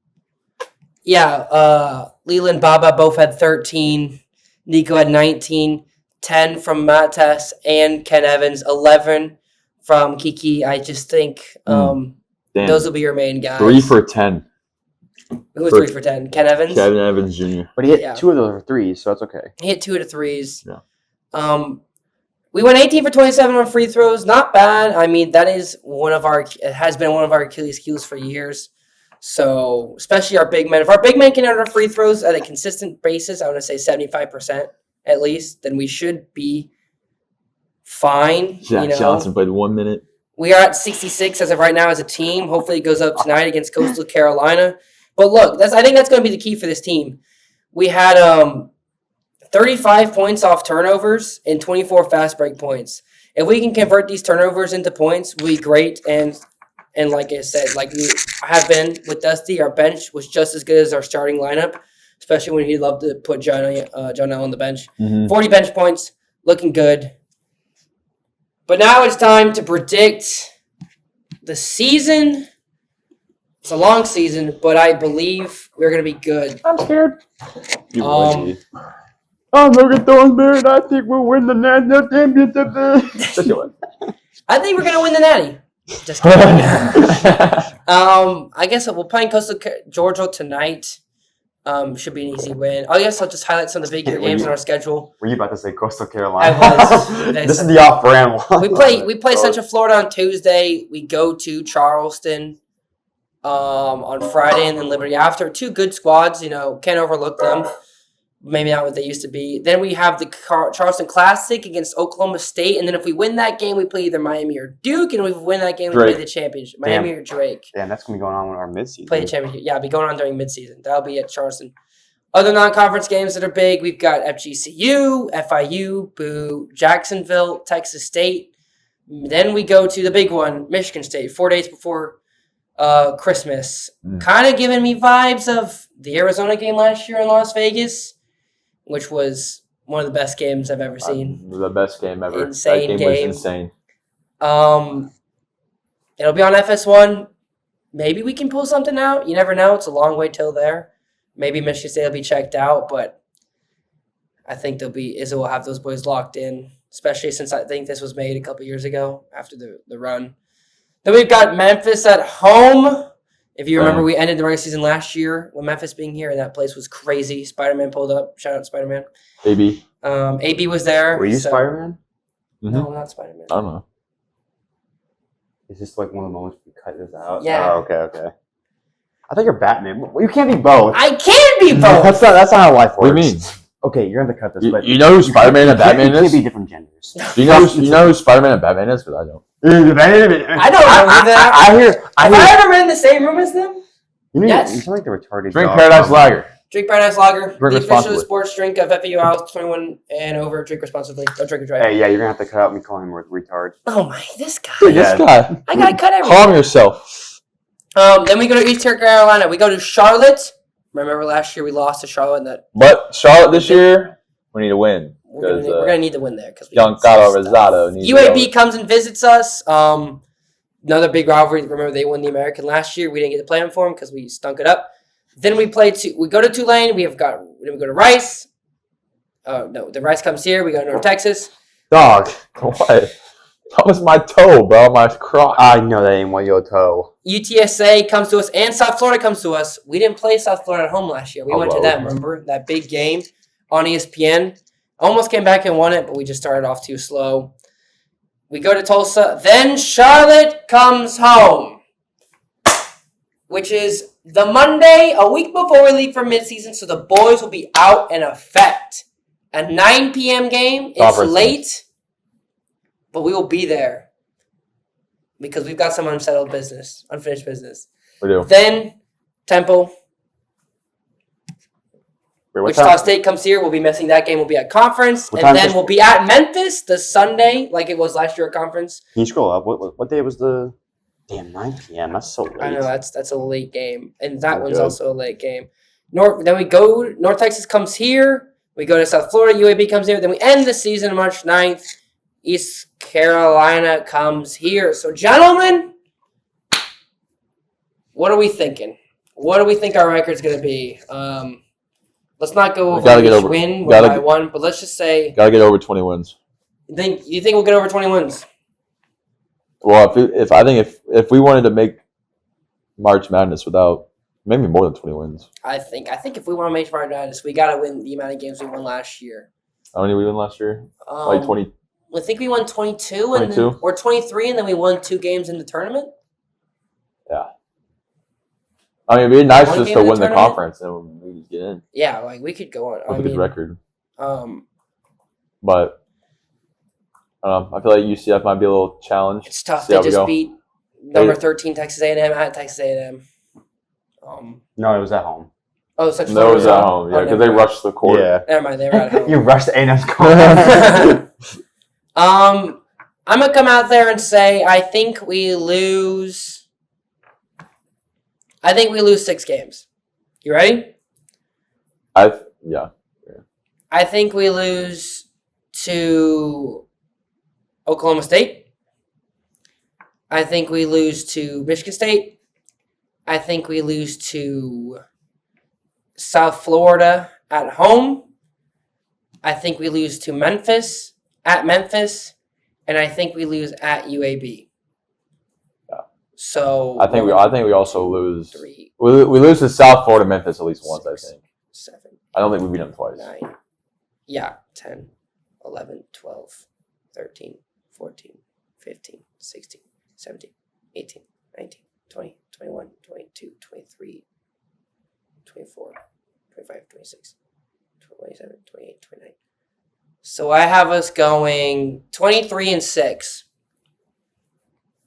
Yeah, Leland, Baba both had 13. Nico had 19. 10 from Matt Tess and Ken Evans. 11 from Kiki. I just think those will be your main guys. 3 for 10. Who was 3 for 10? Ken Evans? Kevin Evans Jr. But he hit 2 of those for threes, so that's okay. He hit 2 of the threes. Yeah. We went 18 for 27 on free throws. Not bad. I mean, that is it has been one of our Achilles heels for years. So, especially our big men. If our big men can hit our free throws at a consistent basis, I want to say 75% at least, then we should be fine. Jack Johnson played 1 minute. We are at 66 as of right now as a team. Hopefully it goes up tonight against Coastal Carolina. But look, I think that's going to be the key for this team. We had 35 points off turnovers and 24 fast break points. If we can convert these turnovers into points, we'll be great. And like I said, like we have been with Dusty, our bench was just as good as our starting lineup, especially when he loved to put John L on the bench. 40 bench points, looking good. But now it's time to predict the season. It's a long season, but I believe we're going to be good. I'm scared. You I'm Logan Thornberry, and I think we'll win the national championship. I think we're going to win the Natty. Just kidding. I guess we'll play in Coastal Georgia tonight. Should be an easy win. I guess I'll just highlight some of the bigger games on our schedule. Were you about to say Coastal Carolina? I was. This is the off-brand one. We play Central Florida on Tuesday. We go to Charleston on Friday and then Liberty after. 2 good squads, can't overlook them. Maybe not what they used to be. Then we have the Charleston Classic against Oklahoma State, and then if we win that game, we play either Miami or Duke, and if we win that game, we play the championship. Miami or Drake. Yeah, that's going to be going on with our midseason. Play the championship. Yeah, it'll be going on during midseason. That'll be at Charleston. Other non-conference games that are big, we've got FGCU, FIU, Boo, Jacksonville, Texas State. Then we go to the big one, Michigan State, 4 days before Christmas. Kind of giving me vibes of the Arizona game last year in Las Vegas, which was one of the best games I've ever seen. The best game ever. Insane that game was insane. It'll be on FS1. Maybe we can pull something out. You never know. It's a long way till there. Maybe Michigan State will be checked out, but I think Izzo will have those boys locked in, especially since I think this was made a couple years ago after the run. Then we've got Memphis at home. If you remember, we ended the regular season last year with Memphis being here, and that place was crazy. Spider-Man pulled up. Shout out Spider-Man. AB. AB was there. Were you Spider-Man? No, not Spider-Man. I don't know. Is this like one of the moments we cut this out? Yeah. Oh, okay. I think you're Batman. Well, you can't be both. I can be both. That's not how life works. What do you mean? Okay, you're going to cut this. But you know who Spider-Man and Batman is? You can't be different genders. Do you know who Spider-Man and Batman is? Because I don't. I don't know that. I hear. Have I ever been in the same room as them? Yes. You sound like the retarded Drink dog. Paradise Lager. Drink Paradise Lager. Drink the responsibly. official sports drink of FAU House, 21 and over. Drink responsibly. Don't drink and drive. Hey, yeah, you're going to have to cut out me calling him a retard. Oh my, this guy. Dude, this guy. I gotta cut everything. Calm yourself. Then we go to East Carolina. We go to Charlotte. Remember last year we lost to Charlotte. But Charlotte this year, we need to win. We're gonna need to win there because Giancarlo Rosado needs UAB comes and visits us. Another big rivalry. Remember they won the American last year. We didn't get to play them for them because we stunk it up. Then we go to Tulane. We go to Rice. No, the Rice comes here. We go to North Texas. Dog, what? That was my toe, bro. My croc. I know that ain't what your toe. UTSA comes to us, and South Florida comes to us. We didn't play South Florida at home last year. We went to them. Remember that big game on ESPN? Almost came back and won it, but we just started off too slow. We go to Tulsa. Then Charlotte comes home, which is the Monday, a week before we leave for midseason, so the boys will be out in effect. A 9 p.m. game. It's late, but we will be there because we've got some unfinished business. We do. Then Temple. Wichita State comes here. We'll be missing that game. We'll be at conference. And then we'll be at Memphis the Sunday, like it was last year at conference. Can you scroll up? What day was the... Damn, 9 p.m. That's so late. I know, that's a late game. And that one's also a late game. Then we go... North Texas comes here. We go to South Florida. UAB comes here. Then we end the season March 9th. East Carolina comes here. So, gentlemen, what are we thinking? What do we think our record's going to be? Let's not go over each win one by one, but let's just say... Got to get over 20 wins. You think we'll get over 20 wins? Well, if we wanted to make March Madness without maybe more than 20 wins. I think if we want to make March Madness, we got to win the amount of games we won last year. How many did we win last year? Like 20? I think we won 22. Or 23, and then we won 2 games in the tournament. Yeah. I mean, it'd be nice just to win the conference and we just get in. Yeah, like we could go on. With a good record. But I feel like UCF might be a little challenged. It's tough. They just beat number 13 Texas A&M at Texas A&M. No, it was at home. Oh, such. No, it was at home. Yeah, because they rushed the court. Yeah. Never mind, they were at home. You rushed A&M's court. I'm gonna come out there and say I think we lose 6 games. You ready? Yeah. I think we lose to Oklahoma State. I think we lose to Michigan State. I think we lose to South Florida at home. I think we lose to Memphis at Memphis. And I think we lose at UAB. So I think we also lose. 3. We lose to South Florida, Memphis at least 6, once. I think 7. I don't think we beat them twice. 9. Yeah, 10, 11, 12, 13, 14, 15, 16, 17, 18, 19, 20, 21, 22, 23, 24, 25, 26, 27, 28, 29. So I have us going 23-6.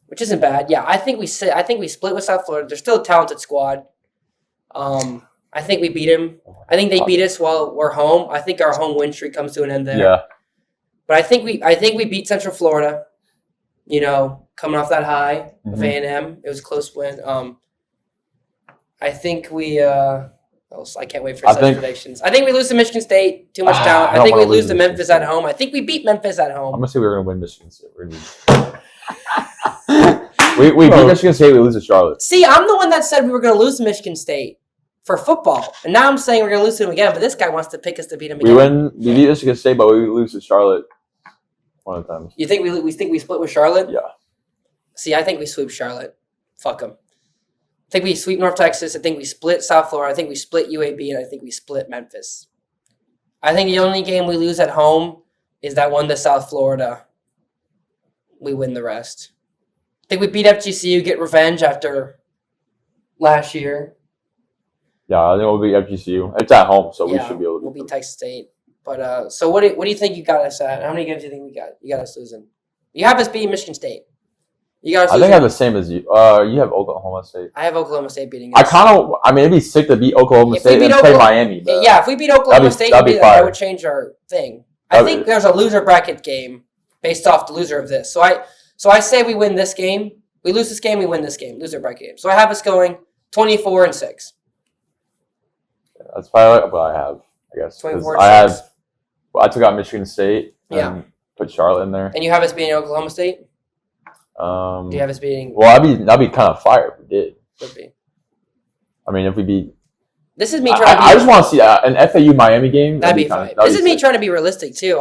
Which isn't bad. Yeah, I think we split with South Florida. They're still a talented squad. I think we beat them. I think they beat us while we're home. I think our home win streak comes to an end there. Yeah. But I think we beat Central Florida. You know, coming off that high of A&M, it was a close win. I think we. I can't wait for such predictions. I think we lose to Michigan State. Too much talent. I think we lose to Memphis at home. I think we beat Memphis at home. I'm gonna say we're gonna win Michigan State. We beat Michigan State. We lose to Charlotte. See, I'm the one that said we were going to lose to Michigan State for football, and now I'm saying we're going to lose to them again. But this guy wants to pick us to beat him again. We beat Michigan State, but we lose to Charlotte one of the times. You think we split with Charlotte? Yeah. See, I think we sweep Charlotte. Fuck them. I think we sweep North Texas. I think we split South Florida. I think we split UAB, and I think we split Memphis. I think the only game we lose at home is that one to South Florida. We win the rest. I think we beat FGCU, get revenge after last year. Yeah, I think we'll beat FGCU. It's at home, so we should be able to. We'll beat Texas State. But so what do you think you got us at? How many games do you think we got? You got us losing. You have us beating Michigan State. You got us losing. I think I'm the same as you. You have Oklahoma State. I have Oklahoma State beating us. It'd be sick to beat Oklahoma State and play Miami. Yeah, if we beat Oklahoma State, that would change our thing. I think there's a loser bracket game based off the loser of this. So I say we win this game. We lose this game, we win this game. Loser bracket game. So I have us going 24-6. That's probably what I have, I guess. 24-6. I took out Michigan State and put Charlotte in there. And you have us beating Oklahoma State? Do you have us beating? Well, that'd be kind of fire if we did. Would be. I mean, if we beat. This is me trying to be. I just want to see an FAU Miami game. That'd be fine. This is me trying to be realistic too.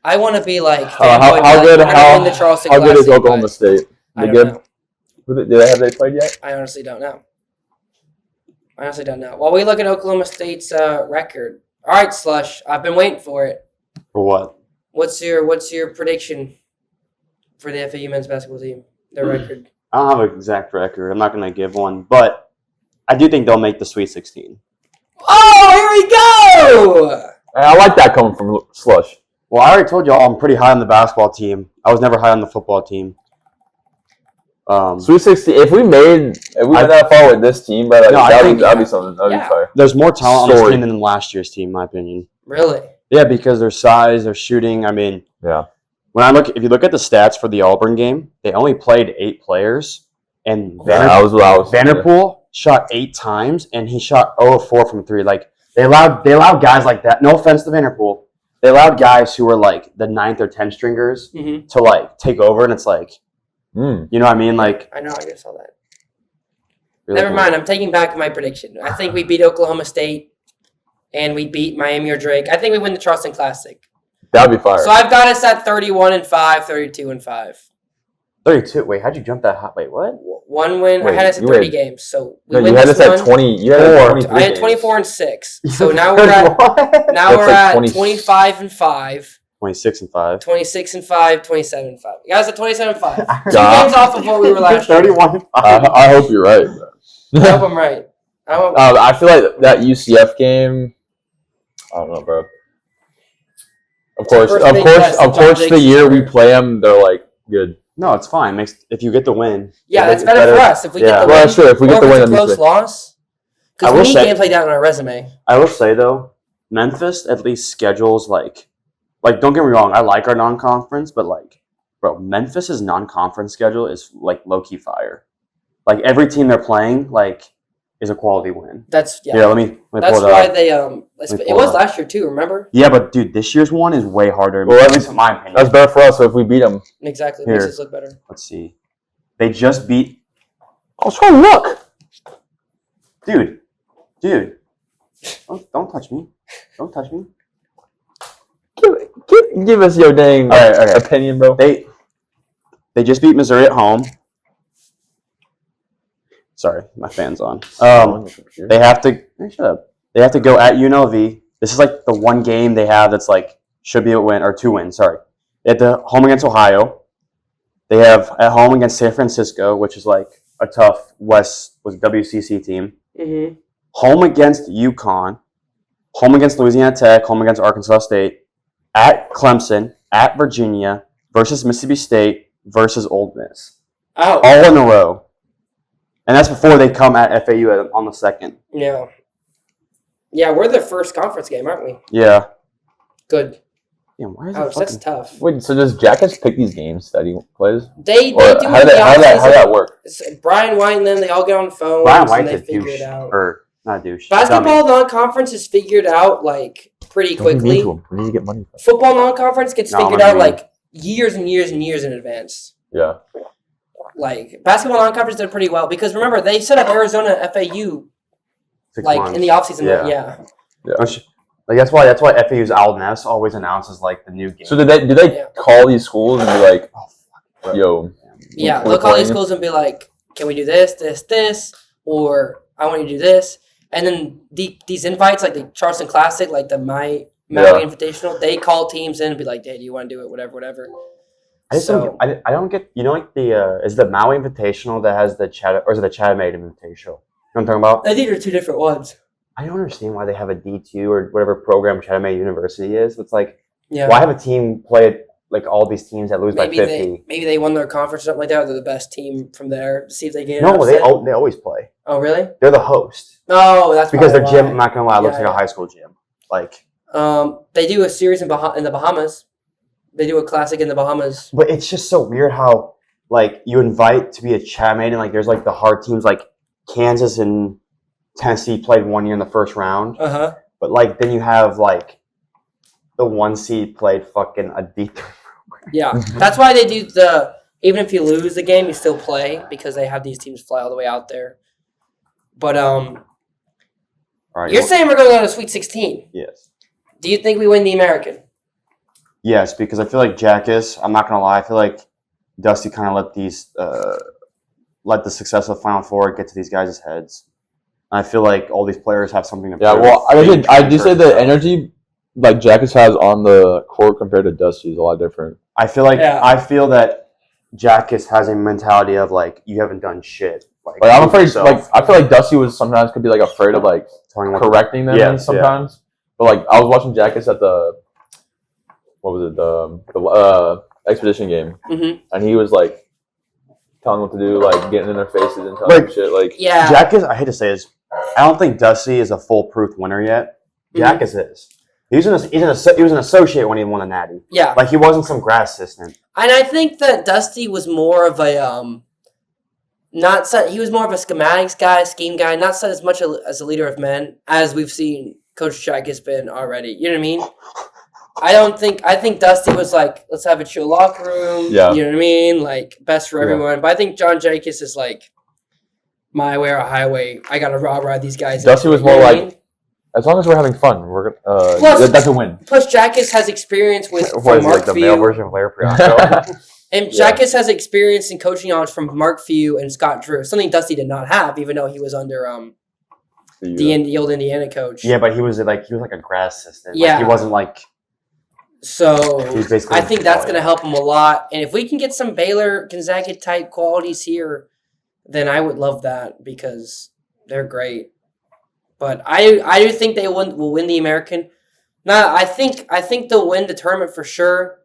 I want to be like. How good is Oklahoma State? I don't know. Have they played yet? I honestly don't know. While we look at Oklahoma State's record. All right, Slush. I've been waiting for it. For what? What's your prediction for the FAU men's basketball team? Their record. I don't have an exact record. I'm not going to give one, but I do think they'll make the Sweet 16. Oh, here we go! I like that coming from Slush. Well, I already told y'all I'm pretty high on the basketball team. I was never high on the football team. Sweet 16. If we went that far with this team, bro, that'd be something. That'd be fire. There's more talent on this team than last year's team, in my opinion. Really? Yeah, because their size, their shooting. I mean, yeah. If you look at the stats for the Auburn game, they only played 8 players, and Vanderpool shot 8 times, and he shot 0 of 4 from 3. Like they allowed guys like that. No offense to Vanderpool, they allowed guys who were like the 9th or 10th stringers to like take over, and it's like, you know what I mean? Like I know, I just saw that. Never mind. I'm taking back my prediction. I think we beat Oklahoma State, and we beat Miami or Drake. I think we win the Charleston Classic. That'd be fire. So I've got us at 31-5, 32-5. 32. Wait, how'd you jump that high? Wait, what? One win. I had us at 30 games. So we win this one. 20. You had us at 23. I had 24-6. So now we're at 25-5. 26-5. 26-5. 27-5. You guys at 27-5. 2 games off of what we were last year. 31-5. I hope you're right, bro. I hope I'm right. I feel like that UCF game. I don't know, bro. Of course, the year we play them, they're like good. No, it's fine. If you get the win. Yeah, that's better for us. If we get the win. Well, sure. If we get the win, it's a close loss. Because we need games like that on our resume. I will say, though, Memphis at least schedules, like, don't get me wrong, I like our non-conference, but, like, bro, Memphis's non-conference schedule is, like, low-key fire. Like, every team they're playing, like, is a quality win. That's, yeah. Yeah, let me that's pull it why up. they, it was last year, too, remember? Yeah, but, dude, this year's one is way harder. Well, at least in my opinion. That's better for us, so if we beat them. Exactly. It makes us look better. Let's see. They just beat... I was trying to look. Dude. Don't touch me. Don't touch me. Give us your dang opinion, bro. They just beat Missouri at home. Sorry, my fan's on. They have to shut up. They have to go at UNLV. This is like the one game they have that's like should be a win or 2 wins. Sorry, they have to home against Ohio. They have at home against San Francisco, which is like a tough West WCC team. Mm-hmm. Home against UConn. Home against Louisiana Tech. Home against Arkansas State. At Clemson. At Virginia. Versus Mississippi State. Versus Ole Miss. Oh. All in a row. And that's before they come at FAU on the 2nd. Yeah. Yeah, we're the first conference game, aren't we? Yeah. Good. Damn, why is that's tough. Wait, so does Jakus pick these games that he plays? They do. How did that work? Brian White and them, they all get on phones and they figure it out. Or not douche. Basketball non-conference is figured out like pretty quickly. We need to get money. Football non-conference gets figured out like years and years and years in advance. Yeah. Like basketball non-conference did pretty well because remember they set up Arizona FAU 6 like months. in the offseason. Yeah. Like that's why FAU's Al Ness always announces like the new game. So did they call these schools and be like, yo? Yeah, they'll call these schools and be like, can we do this, or I want you to do this, and then these invites like the Charleston Classic, like the Maui Invitational, they call teams in and be like, hey, do you want to do it, whatever. I don't get like the is the Maui Invitational that has the or is it the Chatham-Aid Invitational? You know what I'm talking about? I think they're 2 different ones. I don't understand why they have a D2 or whatever program Chatham-Aid University is. It's like, why have a team play like all these teams that lose by 50? Maybe they won their conference or something like that. Or they're the best team from there to see if they get. No, they always play. Oh, really? They're the host. Oh, that's because their gym. I'm not gonna lie, looks like a high school gym. Like, they do a series in the Bahamas. They do a classic in the Bahamas. But it's just so weird how like you invite to be a Chatham-Aid and like there's like the hard teams like Kansas and Tennessee played 1 year in the first round. Uh-huh. But like then you have like the 1 seed played fucking a D3 program. Yeah. That's why they do even if you lose the game, you still play because they have these teams fly all the way out there. But you're saying we're going to go to Sweet 16. Yes. Do you think we win the American? Yes, because I feel like Jakus, I'm not gonna lie, I feel like Dusty kind of let the success of Final Four get to these guys' heads. I feel like all these players have something to prove. Yeah, well, I just say the energy like Jakus has on the court compared to Dusty is a lot different. I feel that Jakus has a mentality of like you haven't done shit. Like I'm afraid. Like I feel like Dusty was sometimes could be like afraid of like correcting them sometimes. But like I was watching Jakus at the the expedition game, and he was like telling them what to do, like getting in their faces and telling them shit. Like Jakus, I hate to say this, I don't think Dusty is a foolproof winner yet. Jakus is. He was an associate when he won a natty. Yeah, like he wasn't some grad assistant. And I think that Dusty was more of a he was more of a schematics guy, scheme guy, not set as much as a leader of men as we've seen Coach Jakus been already. You know what I mean? I think Dusty was like, let's have a chill locker room. Yeah. You know what I mean? Like best for everyone. But I think John Jakus is like my way or highway. I gotta ride these guys. Dusty was more like, as long as we're having fun, we're that's a win. Plus, Jakus has experience with what is it, like the male version of Larry Priyanko? And Jakus has experience in coaching knowledge from Mark Few and Scott Drew, something Dusty did not have, even though he was under the old Indiana coach. Yeah, but he was like a grad assistant. Yeah, like, he wasn't like. So I think that's going to help him a lot. And if we can get some Baylor Gonzaga type qualities here, then I would love that because they're great. But I do think they will win the American. Now I think they'll win the tournament for sure.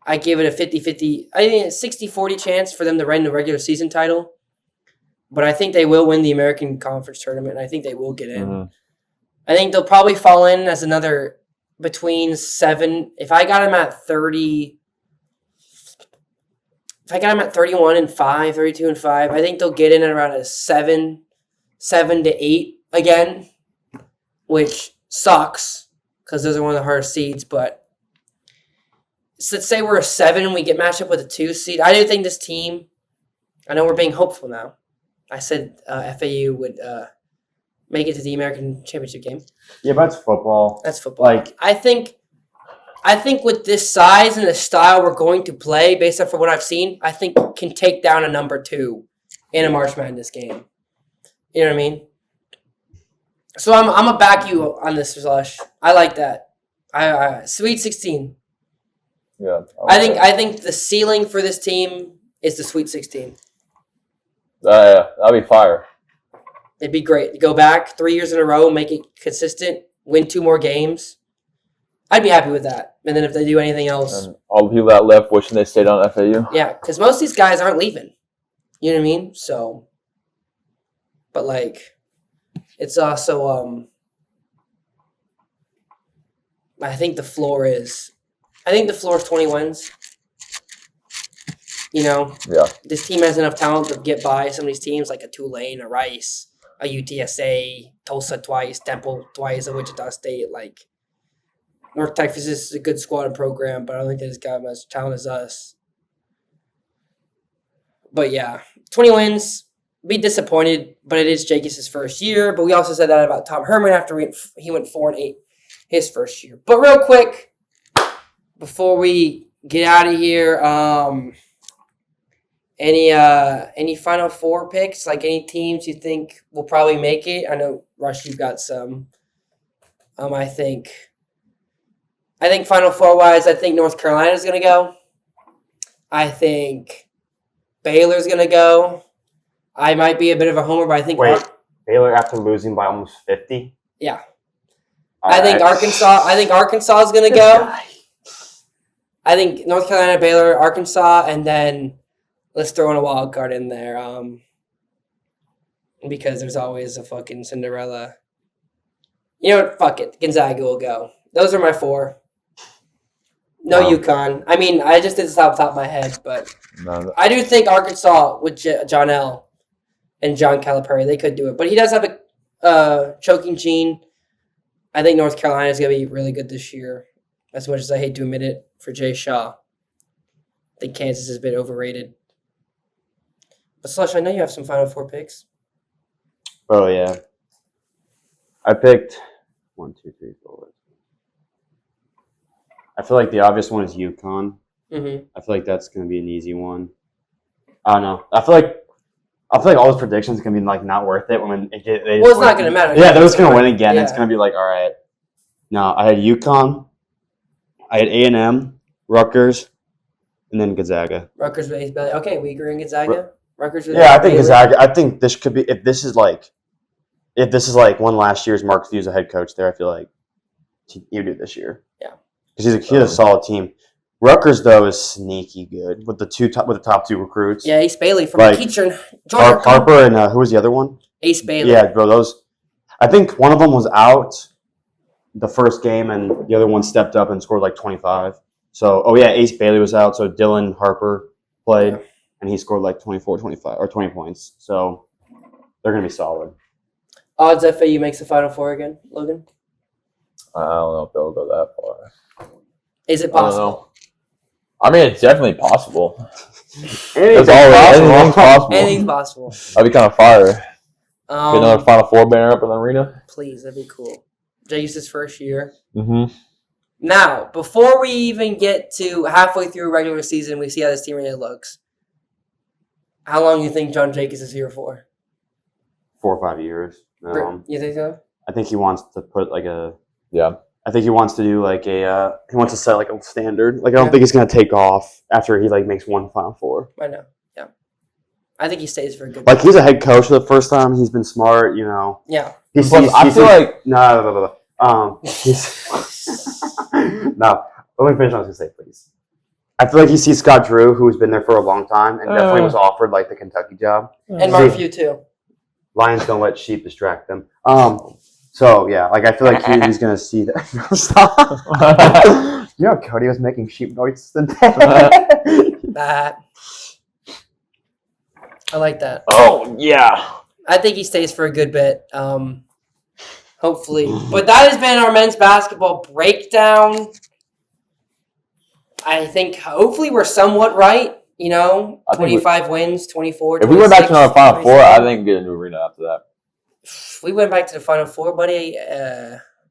I give it a 50-50. I think a 60-40 chance for them to win the regular season title. But I think they will win the American Conference tournament. And I think they will get in. Mm-hmm. I think they'll probably fall in as another between 7. If I got them at 30, if I got them at 31-5, 32-5, I think they'll get in at around a 7 to 8 again, which sucks because those are one of the hardest seeds. But so let's say we're a 7 and we get matched up with a 2 seed. I do think this team, I know we're being hopeful now. I said FAU would make it to the American Championship game. Yeah, but that's football. That's football. Like I think with this size and the style we're going to play, based off of what I've seen, I think can take down a number 2 in a March Madness game. You know what I mean? So I'm gonna back you on this, Slush. I like that. I Sweet 16. Yeah. I think the ceiling for this team is the Sweet 16. Yeah, that'd be fire. It'd be great to go back 3 years in a row, make it consistent, win 2 more games. I'd be happy with that. And then if they do anything else, and all the people that left wishing they stayed on FAU. Yeah, because most of these guys aren't leaving. You know what I mean? So, but like, it's also I think the floor is 20 wins. You know, This team has enough talent to get by some of these teams like a Tulane, a Rice, a UTSA, Tulsa twice, Temple twice, a Wichita State. Like North Texas is a good squad and program, but I don't think they just got as much talent as us. But yeah, 20 wins. Be disappointed, but it is Jakus' first year. But we also said that about Tom Herman after he went 4-8 his first year. But real quick, before we get out of here, any Final Four picks? Like any teams you think will probably make it? I know Rush, you've got some. I think Final Four wise, I think North Carolina's gonna go. I think Baylor's gonna go. I might be a bit of a homer, but I think Baylor after losing by almost 50. Yeah. I think Arkansas is gonna go. I think North Carolina, Baylor, Arkansas, and then let's throw in a wild card in there. Because there's always a fucking Cinderella. You know what? Fuck it. Gonzaga will go. Those are my 4. No UConn. I mean, I just did this off the top of my head, but I do think Arkansas with John L. and John Calipari, they could do it. But he does have a choking gene. I think North Carolina is going to be really good this year, as much as I hate to admit it for Jay Shaw. I think Kansas is a bit overrated. But Slush, I know you have some Final Four picks. Oh, yeah. I picked 1, 2, 3, 4. I feel like the obvious one is UConn. Mm-hmm. I feel like that's going to be an easy one. I don't know. I feel like all those predictions can be like not worth it when it's not going to matter. Yeah, they're just going to win again. Yeah. It's going to be like, all right. No, I had UConn. I had A&M, Rutgers, and then Gonzaga. Rutgers, okay, we agree on Gonzaga. Rutgers. Yeah, I think exactly. I think this could be if this is like one last year's Mark Hughes a head coach there. I feel like you do this year. Yeah, because he has a solid team. Rutgers though is sneaky good with the top 2 recruits. Yeah, Ace Bailey from Keachern, Georgia. Harper and who was the other one? Ace Bailey. Yeah, bro. Those. I think one of them was out the first game, and the other one stepped up and scored like 25. So, Ace Bailey was out, so Dylan Harper played, and he scored like 24, 25, or 20 points. So, they're going to be solid. Odds FAU makes the Final Four again, Logan? I don't know if they'll go that far. Is it possible? I mean, it's definitely possible. Anything's possible. Anything's possible. That'd be kind of fire. Get another Final Four banner up in the arena. Please, that'd be cool. Jakus' first year. Mm-hmm. Now, before we even get to halfway through regular season, we see how this team really looks. How long do you think John Jakus is here for? 4 or 5 years. You think so? I think he wants to put like a. Yeah. I think he wants to do like a. He wants to set like a standard. Like I don't think he's gonna take off after he like makes one Final Four. I know. Yeah. I think he stays for a good. Like he's a head coach for the first time. He's been smart. You know. Yeah. I feel like no. No. Let me finish what I was gonna say, please. I feel like you see Scott Drew, who's been there for a long time, and definitely was offered like the Kentucky job. And Mark Few too. Lions don't let sheep distract them. So yeah, like I feel like he's gonna see that. Stop. You know, Cody was making sheep noises today. That. I like that. Oh yeah. I think he stays for a good bit. Hopefully. But that has been our men's basketball breakdown. I think hopefully we're somewhat right. 25 wins, 24. If we went back to our Final Four, I think get a new arena after that. If we went back to the Final Four, buddy,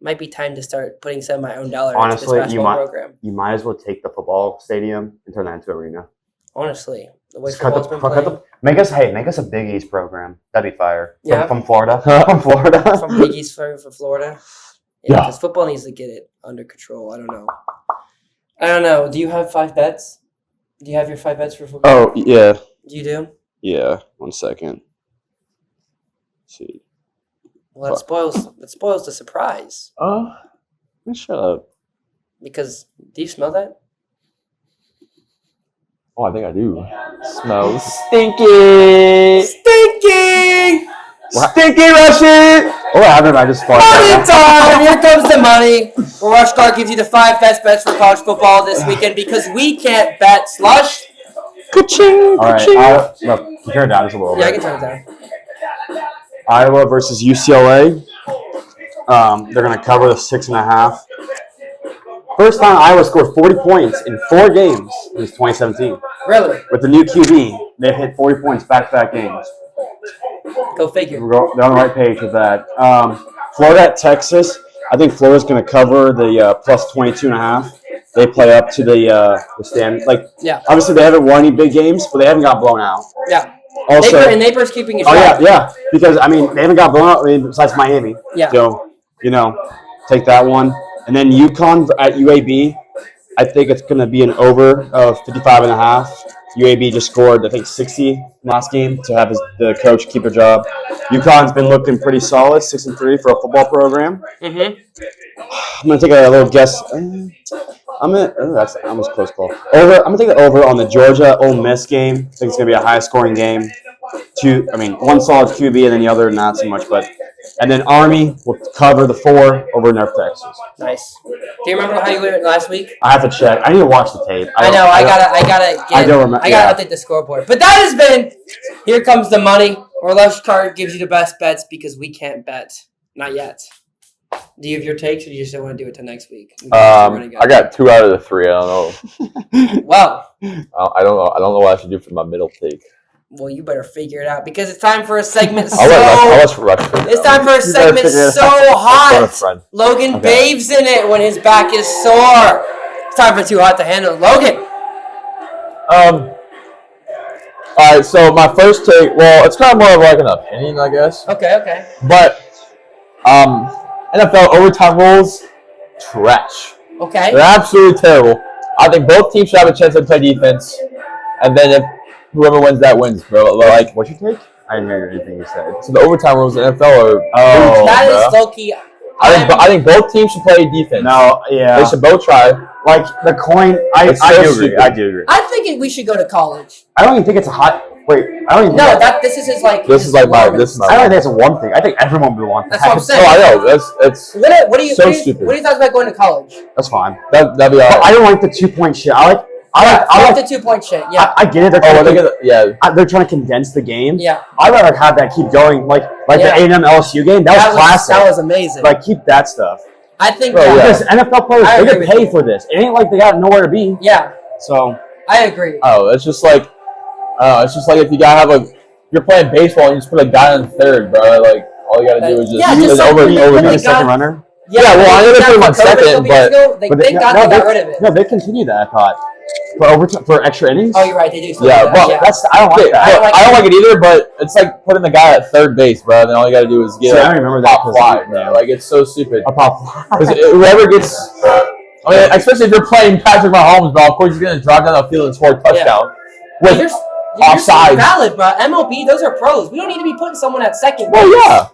might be time to start putting some of my own dollar into this basketball program. You might as well take the football stadium and turn that into an arena. Honestly. The way football's been playing. Make us a Big East program. That'd be fire. Yeah. From Florida. From Florida. From Big East for Florida. Yeah. Because football needs to get it under control. I don't know. Do you have 5 bets? Do you have your 5 bets for football? Oh, yeah. You do? Yeah. 1 second. Let's see. Well, that spoils the surprise. Shut up. Because, do you smell that? Oh, I think I do. Smells stinky. Stinking! Stinky Russian! What happened? I just farted. Money time! Here comes the money. Rush Guard gives you the 5 best bets for college football this weekend because we can't bet. Slush. Ka-ching! All right. Look, turn it down just a little bit. Yeah, I can turn it down. Iowa versus UCLA. They're going to cover the 6.5. First time Iowa scored 40 points in 4 games since 2017. Really? With the new QB, they've hit 40 points back-to-back games. Go figure. They're on the right page with that. Florida at Texas. I think Florida's going to cover the plus 22.5. They play up to the stand. Obviously they haven't won any big games, but they haven't got blown out. Yeah. Also, Naper's keeping it short. short. Yeah. Because, they haven't got blown out besides Miami. Yeah. So, take that one. And then UConn at UAB. I think it's going to be an over of 55.5. UAB just scored, I think, 60 last game to have the coach keep her job. UConn's been looking pretty solid, 6-3 for a football program. Mm-hmm. I'm going to take a little guess. That's almost close call. I'm going to take the over on the Georgia-Ole Miss game. I think it's going to be a high-scoring game. One solid QB and then the other not so much. And then Army will cover the 4 over North Texas. Nice. Do you remember how you went last week? I have to check. I need to watch the tape. I gotta update the scoreboard. But that has been Here Comes the Money. Or Lush Card gives you the best bets because we can't bet. Not yet. Do you have your takes, or do you just want to do it till next week? I got 2 out of the 3. I don't know. Well, I don't know. I don't know what I should do for my middle take. Well, you better figure it out because it's time for a segment. It's time for a segment so hot. Logan bathes in it when his back is sore. It's time for Too Hot to Handle. Logan. All right. So my first take. Well, it's kind of more of like an opinion, I guess. Okay. But NFL overtime rules, trash. Okay. They're absolutely terrible. I think both teams should have a chance to play defense, and then whoever wins that wins, bro. Like, what'd you take? I didn't hear anything you said. So the overtime rules in the NFL are. That is low-key. I think both teams should play defense. No, yeah. They should both try. Like the coin, I do agree. I do agree. I think we should go to college. I don't even think it's a hot. Wait, I don't even. No, this is his like. This is like my. This is my. I don't think that's a one thing. I think everyone would want that. That's what I'm saying. Oh, I know. That's What do you so stupid. stupid. What do you think about going to college? That's fine. That'd be all right. I don't like the 2-point shit. I like the 2-point shit. Yeah. I get it. They're trying to condense the game. Yeah. I'd rather have that keep going. Like the A&M LSU game. That was classic. That was amazing. Like keep that stuff. I think because NFL players they get paid for this. It ain't like they got nowhere to be. Yeah. So I agree. Oh, it's just like if you gotta have you're playing baseball and you just put a guy in third, bro. Like all you gotta do is just over the second runner. Yeah, well, I know they put him on second, but they got rid of it. No, they continue that. I thought for extra innings. Oh, you're right. They do. Yeah, but I don't like that. I don't like it either. But it's like putting the guy at third base, bro. And then all you gotta do is get I remember that pop fly, bro. Like it's so stupid. A pop fly. Because whoever gets, I mean, especially if you're playing Patrick Mahomes, bro. Of course, he's gonna drive down the field and score a touchdown. With offside. Valid, bro. MLB, those are pros. We don't need to be putting someone at second. Well, yeah.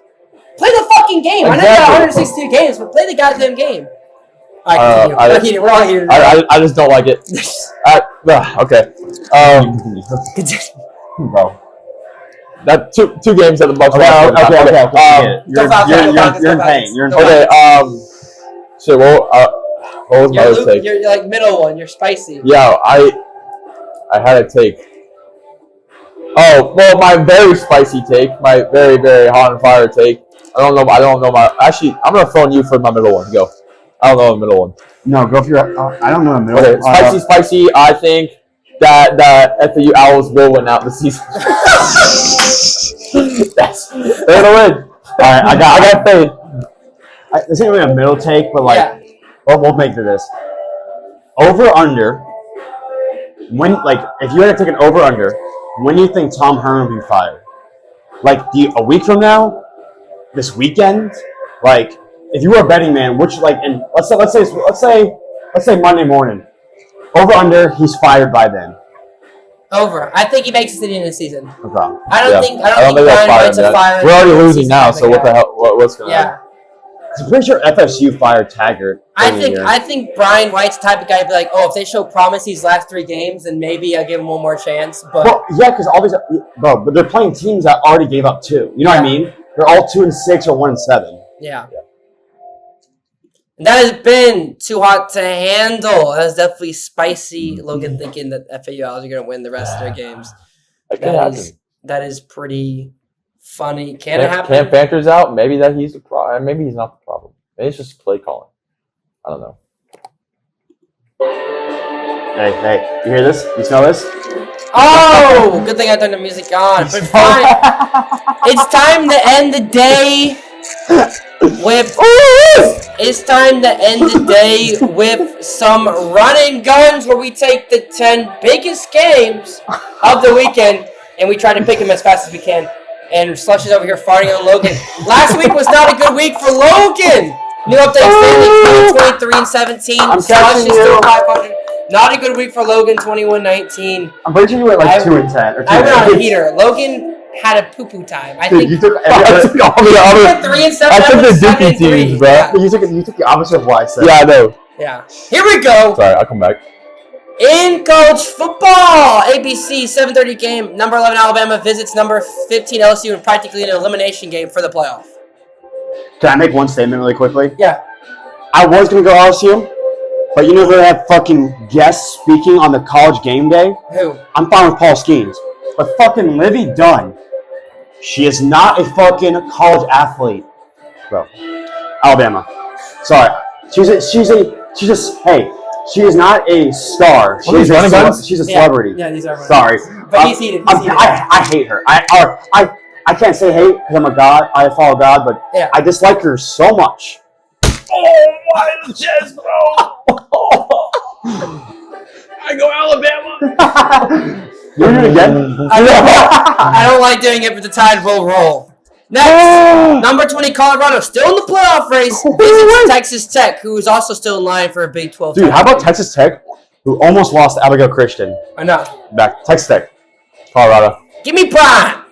Play the fucking game. Exactly. I know you got 162 games, but play the goddamn game. All right, continue. We're all here. I just don't like it. Okay. Bro. That two games at the Bucks. Okay. You're in pain. You're in pain. Okay. So what was my other take? You're like middle one. You're spicy. Yeah, I had a take. Oh well, my very spicy take, my very very hot and fire take. I don't know my. Actually, I'm gonna phone you for my middle one. Go. I don't know the middle one. No, go for your. I don't know the middle. Okay, spicy. I think that the FAU Owls will win out the season. They're gonna win. All right, I got faith. This ain't really a middle take, but we'll make to this. Over under. When if you had to take an over under, when do you think Tom Herman will be fired? Like a week from now? This weekend? Like if you were a betting man, which and let's say Monday morning. Over under, he's fired by then. Over. I think he makes it to the end of the season. Okay. I don't think Brian White's a fire. We're already losing now, so what the hell? What's going on? Yeah. I'm pretty sure FSU fired Taggart. I think Brian White's the type of guy to be like, oh, if they show promise these last 3 games, then maybe I'll give him one more chance. But because all these, but they're playing teams that already gave up 2. You know what I mean? They're all 2-6 or 1-7. Yeah. And that has been too hot to handle. That was definitely spicy. Logan thinking that FAU are going to win the rest of their games. That is pretty funny. Can it happen? Cam Fancher's out. Maybe he's the problem. Maybe he's not the problem. Maybe it's just play calling. I don't know. Hey! You hear this? You smell this? Oh, good thing I turned the music on. But fine. It's time to end the day with. It's time to end the day with some running guns, where we take the 10 biggest games of the weekend and we try to pick them as fast as we can. And Slush is over here farting on Logan. Last week was not a good week for Logan. New update standing 23-17. Slush is still 500. Not a good week for Logan, 21-19. I'm pretty sure you went 2-10 or 2. I went on a heater. Logan had a poo-poo time. I think you took I took the Dippy teams, bro. Yeah. You took the opposite of what I said. Yeah, I know. Yeah. Here we go. Sorry, I'll come back. In college football, ABC 7:30 game. Number 11 Alabama visits number 15 LSU in practically an elimination game for the playoff. Can I make one statement really quickly? Yeah. I was gonna go LSU, but you know who had fucking guests speaking on the college game day? Who? I'm fine with Paul Skeens, but fucking Livy Dunn, she is not a fucking college athlete, bro. Alabama. Sorry, she's she is not a star. She's a celebrity. Yeah, these are. Sorry, but he's heated. I hate her. I can't say hate because I'm a god. I follow God, but I dislike her so much. Oh, why the chest, bro? I go Alabama. You doing it again? I don't like doing it, but the Tide will roll. Next, number 20 Colorado, still in the playoff race, visits Texas Tech, who is also still in line for a Big 12 title. Dude, how about Texas Tech, who almost lost to Abigail Christian? I know. Back Texas Tech. Colorado. Give me Prime.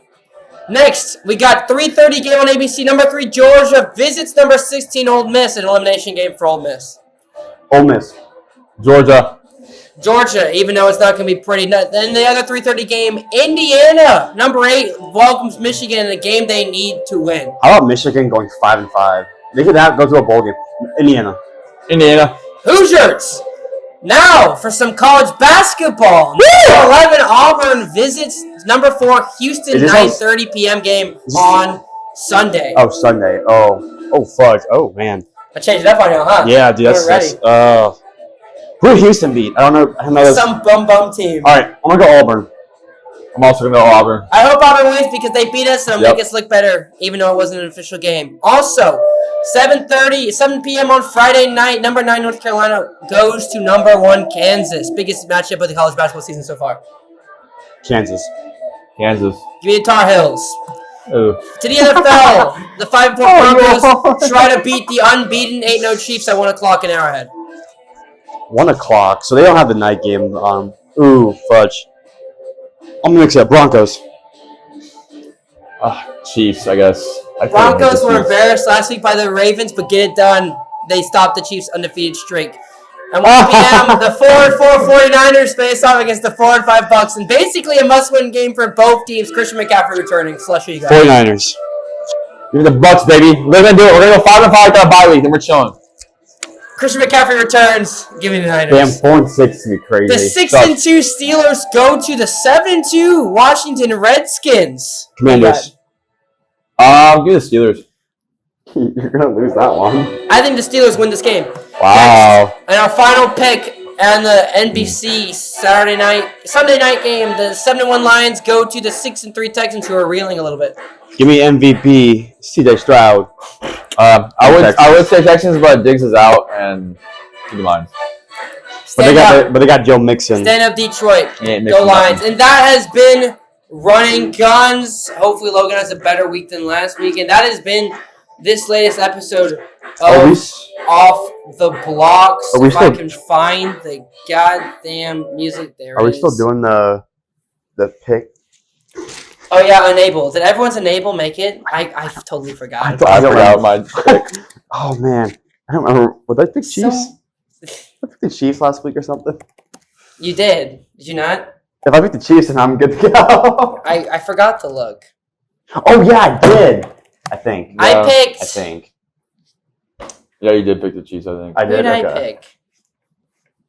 Next, we got 3:30 game on ABC. Number 3, Georgia visits number 16, Ole Miss. An elimination game for Ole Miss. Ole Miss. Georgia. Georgia, even though it's not going to be pretty. Then the other 3:30 game, Indiana, number 8, welcomes Michigan in a game they need to win. How about Michigan going 5-5? They could go to a bowl game. Indiana. Hoosiers. Now for some college basketball. Number 11, Auburn visits number 4, Houston. 9:30 p.m. game on Sunday. Oh, Sunday. Oh, fuck. Oh, man. I changed it up on you, huh? Yeah, dude. That's who did Houston beat? I don't know. Some bum team. All right, I'm gonna go Auburn. I'm also going to go Auburn. I hope Auburn wins because they beat us and it'll make us look better, even though it wasn't an official game. Also, 7 p.m. on Friday night, number 9 North Carolina goes to number 1 Kansas. Biggest matchup of the college basketball season so far. Kansas. Give me the Tar Heels. Ooh. To the NFL, the 5-4 Broncos try to beat the unbeaten 8-0 Chiefs at 1 o'clock in Arrowhead. 1 o'clock, so they don't have the night game. Ooh, fudge. I'm gonna mix it up. Broncos. Chiefs, I guess. Broncos were embarrassed last week by the Ravens, but get it done. They stopped the Chiefs' undefeated streak. And 1 p.m., the 4-4 49ers face off against the 4-5 Bucks, and basically a must-win game for both teams. Christian McCaffrey returning. Slushy, you guys. 49ers. Give me the Bucks, baby. We're going to do it. We're going to go 5-5 without a bye week, then we're chilling. Christian McCaffrey returns. Give me the Niners. Damn, 4-6 is gonna be crazy. The 6-2 Steelers go to the 7-2 Washington Redskins. Commanders. Give me the Steelers. You're gonna lose that one. I think the Steelers win this game. Wow. Next, and our final pick on the NBC Sunday night game, the 7-1 Lions go to the 6-3 Texans, who are reeling a little bit. Give me MVP, CJ Stroud. I would say Texans, but Diggs is out, and keep in mind. But they got Joe Mixon. Stand up, Detroit. Yeah, Go Lions. And that has been Running Guns. Hopefully Logan has a better week than last week. And that has been this latest episode of Off the Blocks. If I can find the goddamn music there. Are we still doing the pick? Oh yeah, enable. Did everyone's enable make it? I totally forgot. I forgot my pick. Oh man, I don't remember. Would I pick Chiefs? I picked the Chiefs last week or something. You did? Did you not? If I pick the Chiefs, then I'm good to go. I forgot to look. Oh yeah, I did. I think. I picked. I think. Yeah, you did pick the Chiefs. I think. I did. Who did I pick?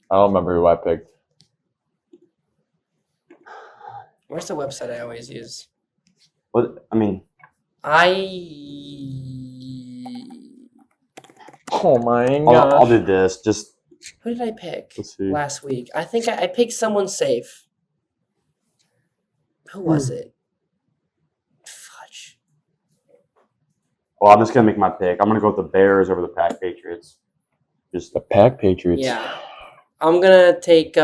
I don't remember who I picked. Where's the website I always use? What? I mean. Oh my god. I'll do this. Just. Who did I pick Let's see. last week? I think I picked someone safe. Who was it? Fudge. Well, I'm just gonna make my pick. I'm gonna go with the Bears over the Pack Patriots. Just the Pack Patriots. Yeah. I'm gonna take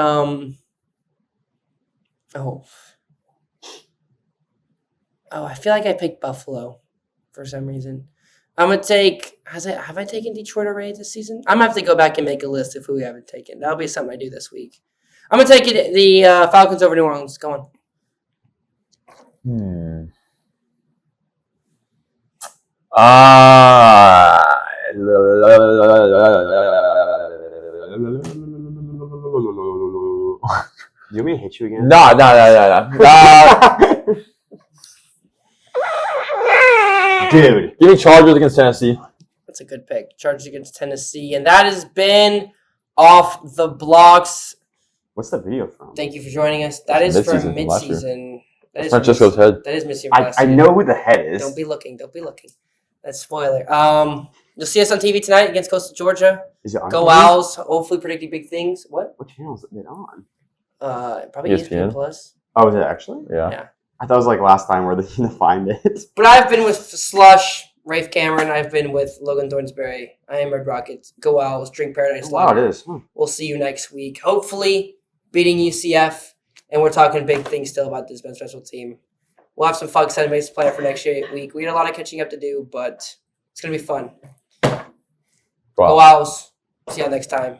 I feel like I picked Buffalo for some reason. I'm gonna take. Have I taken Detroit already this season? I'm gonna have to go back and make a list of who we haven't taken. That'll be something I do this week. I'm gonna take it. The Falcons over New Orleans. Go on. Do you want me to hit you again? No. Dude. Give me Chargers against Tennessee. That's a good pick. Chargers against Tennessee. And that has been Off the Blocks. What's the video from? Thank you for joining us. That is for mid-season. That is Francisco's head. That is missing. I know who the head is. Don't be looking. That's spoiler. You'll see us on TV tonight against Coastal Georgia. Is it on Go TV? Owls. Hopefully predicting big things. What? What channel is it on? Probably ESPN Plus. Oh, is it actually? Yeah. I thought it was like last time where they didn't find it. But I've been with Slush, Rafe Cameron. I've been with Logan Thornsberry. I am Red Rockets. Go Owls. Drink Paradise. Wow, it is. We'll see you next week. Hopefully beating UCF. And we're talking big things still about this Ben special team. We'll have some fun sentiments planned for next week. We had a lot of catching up to do, but it's going to be fun. Wow. Go Owls. See you next time.